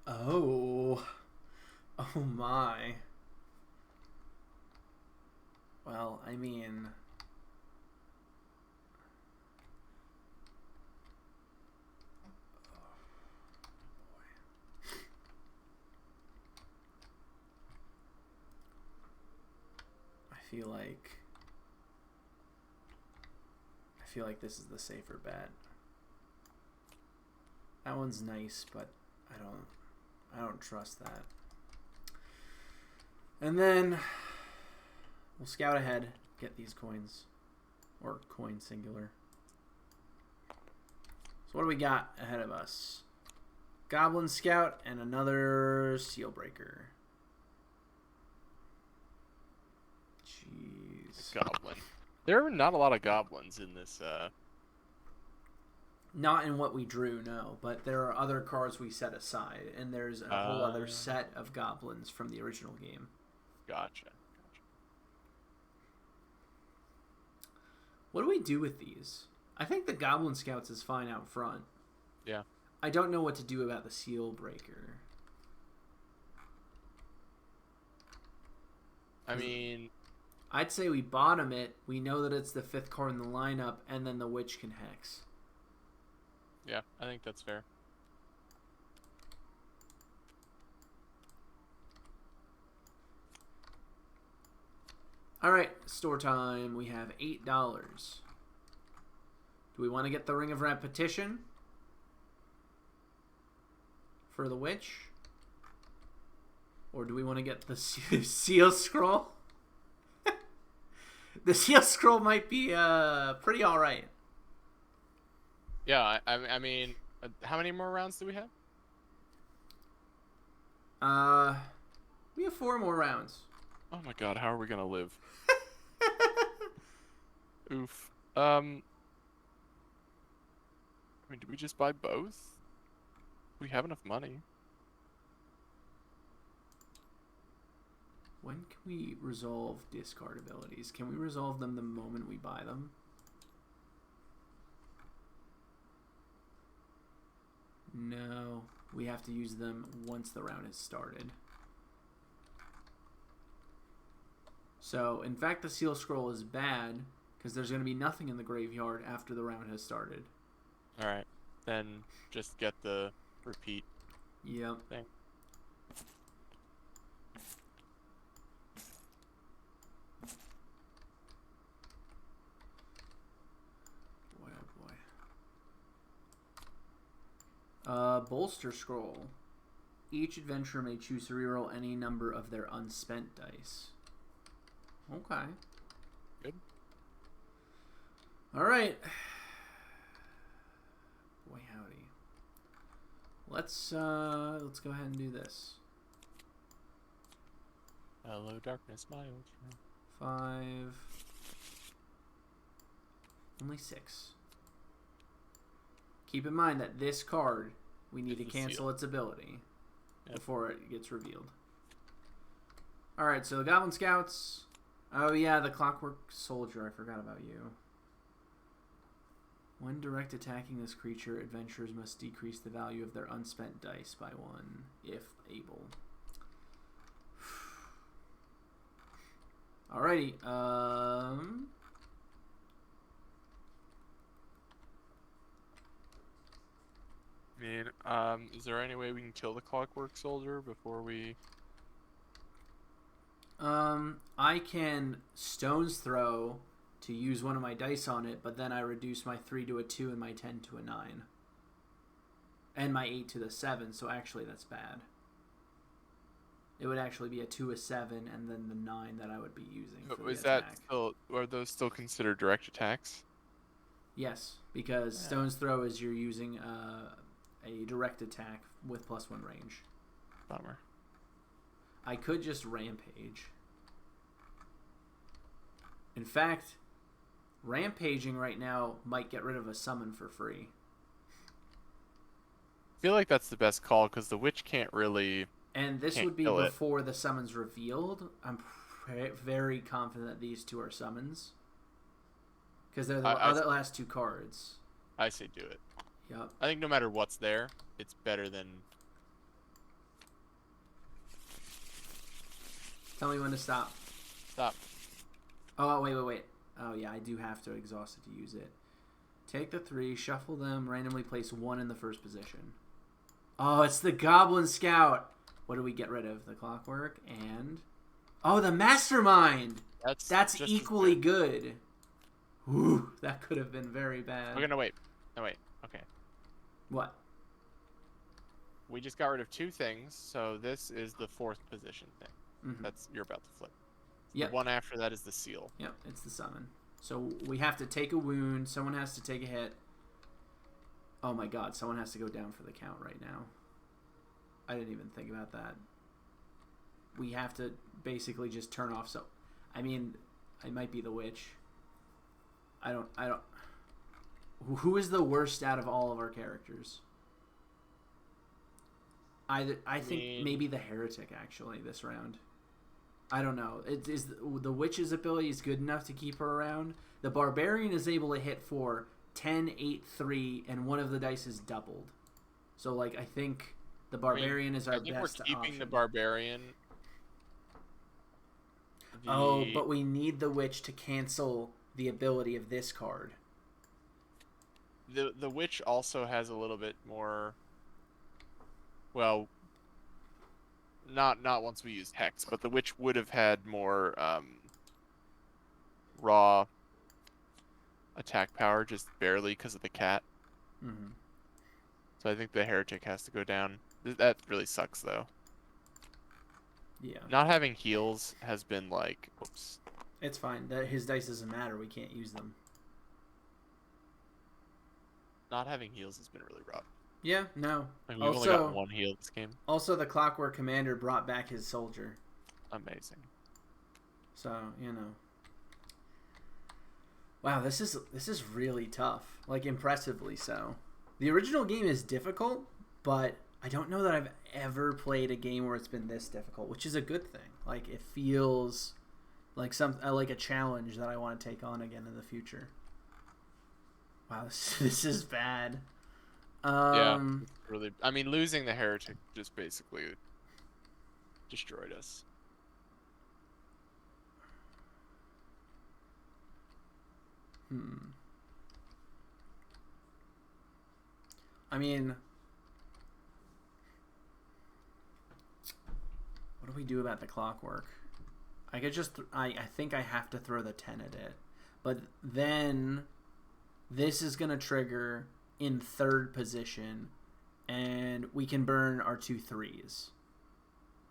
Oh. Oh my. Well, I mean... I feel like... feel like this is the safer bet. That one's nice, but I don't trust that. And then we'll scout ahead, get these coins. Or coin singular. So what do we got ahead of us? Goblin Scout and another Seal Breaker. Jeez. Goblin. There are not a lot of goblins in this. Not in what we drew, no. But there are other cards we set aside. And there's a whole other set of goblins from the original game. Gotcha. What do we do with these? I think the Goblin Scouts is fine out front. Yeah. I don't know what to do about the Seal Breaker. I mean, I'd say we bottom it. We know that it's the 5th card in the lineup, and then the Witch can hex. yeah, I think that's fair. Alright, store time. We have $8. Do we want to get the Ring of Repetition for the Witch? Or do we want to get the Seal Scroll? The Seal Scroll might be pretty alright. Yeah, I mean, how many more rounds do we have? We have 4 more rounds. Oh my god, how are we gonna live? Oof. I mean, do we just buy both? We have enough money. When can we resolve discard abilities? Can we resolve them the moment we buy them? No. We have to use them once the round has started. So, in fact, the Seal Scroll is bad because there's going to be nothing in the graveyard after the round has started. Alright, then just get the repeat Yep. thing. Boy, oh boy. Bolster Scroll. Each adventurer may choose to reroll any number of their unspent dice. Okay. Good. All right. Boy, howdy. Let's go ahead and do this. Hello, darkness, my old friend. 5. Only 6. Keep in mind that this card, we need to cancel its ability before it gets revealed. Alright, so the Goblin Scouts. Oh yeah, the Clockwork Soldier. I forgot about you. When direct attacking this creature, adventurers must decrease the value of their unspent dice by 1, if able. Alrighty, I mean, is there any way we can kill the Clockwork Soldier before we... I can Stone's Throw to use one of my dice on it, but then I reduce my 3 to a 2 and my 10 to a 9. And my 8 to the 7, so actually that's bad. It would actually be a 2, a 7, and then the 9 that I would be using for the attack. Are those still considered direct attacks? Yes, because Stone's Throw is you're using a direct attack with +1 range. Bummer. I could just Rampage. In fact, Rampaging right now might get rid of a summon for free. I feel like that's the best call because the Witch can't really... And this would be before the summon's revealed. I'm very confident that these 2 are summons. Because they're the last 2 cards. I say do it. Yep. I think no matter what's there, it's better than... Tell me when to stop. Stop. Oh, wait. Oh, yeah, I do have to exhaust it to use it. Take the 3, shuffle them, randomly place 1 in the first position. Oh, it's the Goblin Scout. What do we get rid of? The Clockwork and... Oh, the Mastermind! That's equally good. Ooh, that could have been very bad. Okay, no wait. Okay. What? We just got rid of 2 things, so this is the 4th position thing. Mm-hmm. That's you're about to flip. Yep. The one after that is the seal. Yep, it's the summon. So we have to take a wound. Someone has to take a hit. Oh my god, someone has to go down for the count right now. I didn't even think about that. We have to basically just turn off. So, I mean, it might be the witch. I don't. Who is the worst out of all of our characters? I think maybe the heretic actually this round. I don't know. The witch's ability is good enough to keep her around. The barbarian is able to hit for 10, 8, 3, and one of the dice is doubled. So like I think the barbarian is our best option. I think we're keeping the barbarian. Oh, but we need the witch to cancel the ability of this card. The witch also has a little bit more. Well, not once we used Hex, but the witch would have had more raw attack power, just barely because of the cat. Mm-hmm. So I think the heretic has to go down. That really sucks, though. Yeah. Not having heals has been like, oops. It's fine. His dice doesn't matter. We can't use them. Not having heals has been really rough. Yeah, no. Like we've only got 1 heal this game. Also, the Clockwork Commander brought back his soldier. Amazing. So, you know. Wow, this is really tough. Like, impressively so. The original game is difficult, but I don't know that I've ever played a game where it's been this difficult, which is a good thing. Like, it feels like like a challenge that I want to take on again in the future. Wow, this is bad. Yeah, really. I mean, losing the heretic just basically destroyed us. I mean, what do we do about the clockwork? I could just. I think I have to throw the 10 at it, but then this is gonna trigger in 3rd position, and we can burn our 2 3s.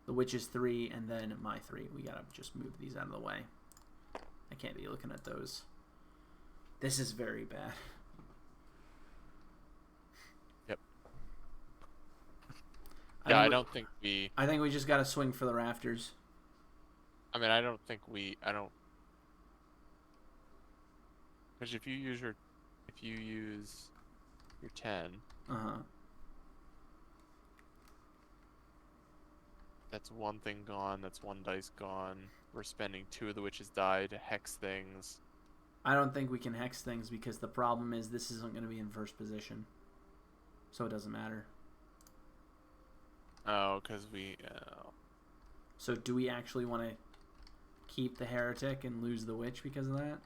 The witch's 3 and then my 3. We gotta just move these out of the way. I can't be looking at those. This is very bad. Yep. I don't think we. I think we just gotta swing for the rafters. I mean, I don't think we. I don't. Because if you use your 10. That's 1 thing gone. That's 1 dice gone. We're spending 2 of the witch's die to hex things. I don't think we can hex things because the problem is this isn't going to be in 1st position. So it doesn't matter. Oh, because we... So do we actually want to keep the heretic and lose the witch because of that?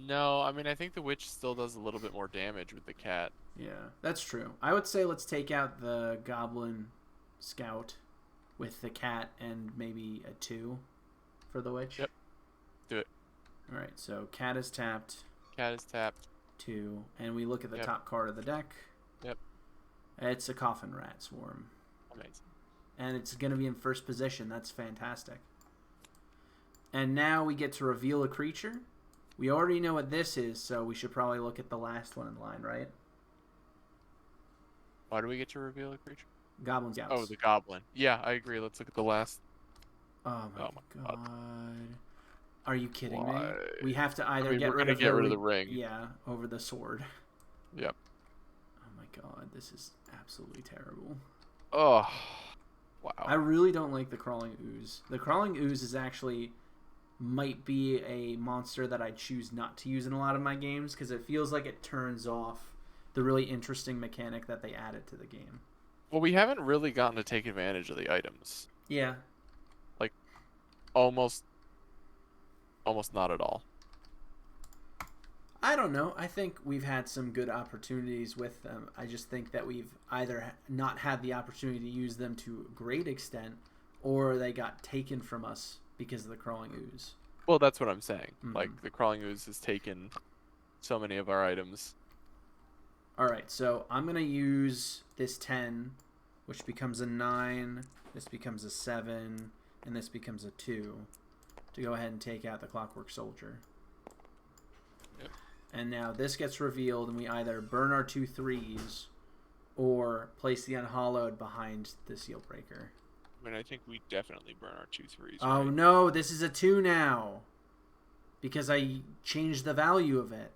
No, I mean, I think the witch still does a little bit more damage with the cat. Yeah, that's true. I would say let's take out the goblin scout with the cat and maybe a 2 for the witch. Yep. Do it. All right, so cat is tapped. Cat is tapped. 2, and we look at the top card of the deck. Yep. It's a coffin rat swarm. Amazing. And it's going to be in 1st position. That's fantastic. And now we get to reveal a creature. We already know what this is, so we should probably look at the last one in line, right? Why do we get to reveal a creature? Goblin Scouts. Oh, the goblin. Yeah, I agree. Let's look at the last. Oh my god. Are you kidding me? Why? We have to either we're get rid of the ring. Yeah, over the sword. Yep. Oh my god, this is absolutely terrible. Oh, wow. I really don't like the Crawling Ooze. The Crawling Ooze is actually might be a monster that I choose not to use in a lot of my games because it feels like it turns off the really interesting mechanic that they added to the game. Well, we haven't really gotten to take advantage of the items. Yeah. Like, almost not at all. I don't know. I think we've had some good opportunities with them. I just think that we've either not had the opportunity to use them to a great extent, or they got taken from us because of the Crawling Ooze. Well, that's what I'm saying. Mhm. Like the crawling ooze has taken so many of our items. All right, so I'm gonna use this 10, which becomes a 9. This becomes a 7, and this becomes a 2, to go ahead and take out the Clockwork Soldier. Yep. And now this gets revealed, and we either burn our 2 3s or place the Unhallowed behind the Seal Breaker. I mean, I think we definitely burn our 2 3s. Oh right? no, this is a 2 now, because I changed the value of it.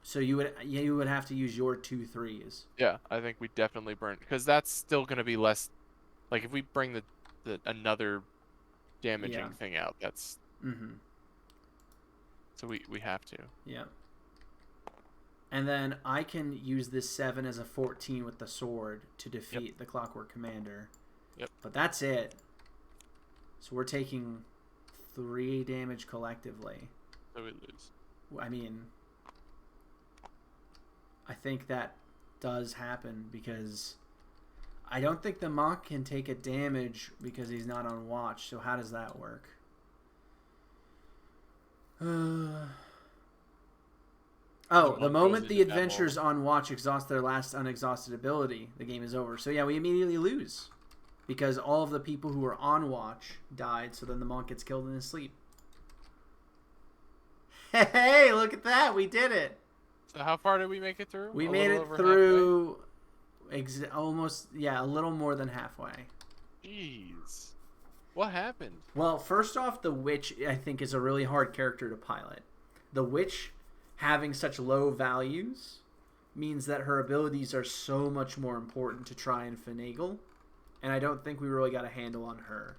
So you would have to use your 2 3s. Yeah, I think we definitely burn because that's still gonna be less. Like if we bring the another damaging thing out, that's. Mm-hmm. So we have to. Yeah. And then I can use this 7 as a 14 with the sword to defeat the Clockwork Commander. Yep. But that's it. So we're taking 3 damage collectively. So we lose. I mean, I think that does happen because I don't think the monk can take a damage because he's not on watch. So how does that work? The moment the adventurers on watch exhaust their last unexhausted ability, the game is over. So yeah, we immediately lose because all of the people who were on watch died. So then the monk gets killed in his sleep. Hey, look at that! We did it. So how far did we make it through? We made it through almost, a little more than halfway. Jeez. What happened? Well, first off, the witch, I think, is a really hard character to pilot. The witch having such low values means that her abilities are so much more important to try and finagle, and I don't think we really got a handle on her.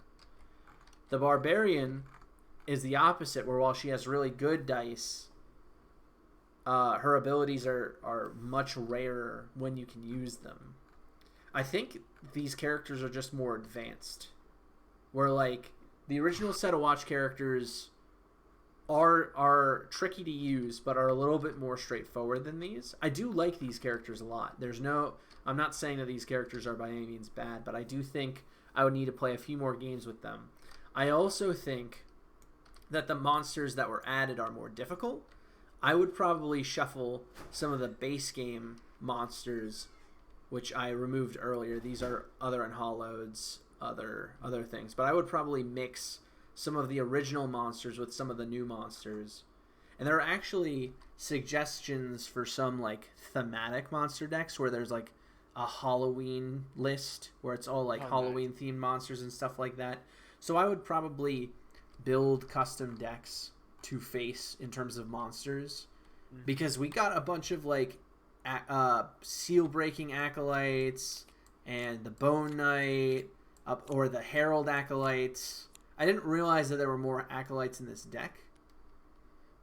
The barbarian is the opposite, where while she has really good dice, her abilities are much rarer when you can use them. I think these characters are just more advanced. Where, like, the original set of watch characters are tricky to use, but are a little bit more straightforward than these. I do like these characters a lot. I'm not saying that these characters are by any means bad, but I do think I would need to play a few more games with them. I also think that the monsters that were added are more difficult. I would probably shuffle some of the base game monsters, which I removed earlier. These are other Unhalloweds, other things. But I would probably mix some of the original monsters with some of the new monsters. And there are actually suggestions for some, like, thematic monster decks where there's, like, a Halloween list where it's all, like, Halloween-themed monsters and stuff like that. So I would probably build custom decks to face in terms of monsters, because we got a bunch of, like, seal-breaking acolytes and the Bone Knight or the Herald acolytes. I didn't realize that there were more acolytes in this deck,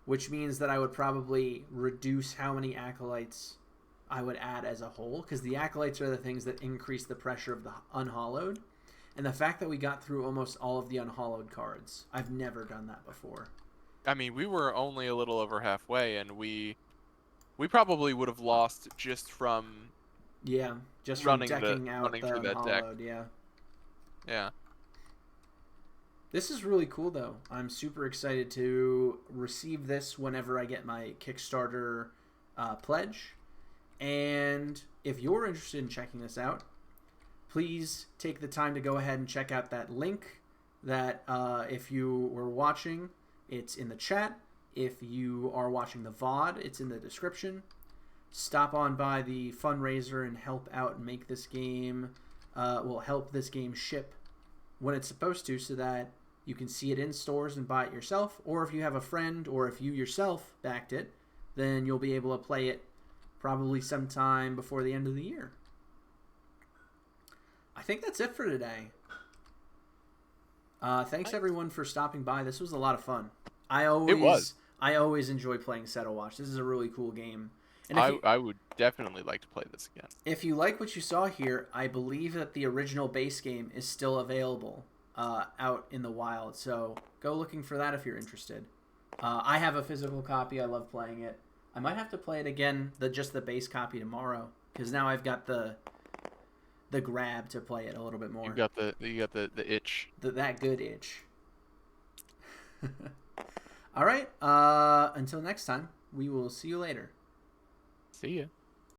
which means that I would probably reduce how many acolytes I would add as a whole, because the acolytes are the things that increase the pressure of the Unhallowed. And the fact that we got through almost all of the Unhallowed cards, I've never done that before. I mean, we were only a little over halfway, and we probably would have lost just from just from decking out the Unhallowed. Yeah. This is really cool, though. I'm super excited to receive this whenever I get my Kickstarter pledge. And if you're interested in checking this out, please take the time to go ahead and check out that link that if you were watching, it's in the chat. If you are watching the VOD, it's in the description. Stop on by the fundraiser and help out and make this game, help this game ship when it's supposed to, so that you can see it in stores and buy it yourself. Or if you have a friend, or if you yourself backed it, then you'll be able to play it probably sometime before the end of the year. I think that's it for today. Thanks everyone for stopping by. This was a lot of fun. I always enjoy playing Settle Watch. This is a really cool game. And I would definitely like to play this again. If you like what you saw here, I believe that the original base game is still available out in the wild. So go looking for that if you're interested. I have a physical copy. I love playing it. I might have to play it again, just the base copy tomorrow, because now I've got the grab to play it a little bit more. You got the itch. That good itch. All right. Until next time, we will see you later. See ya.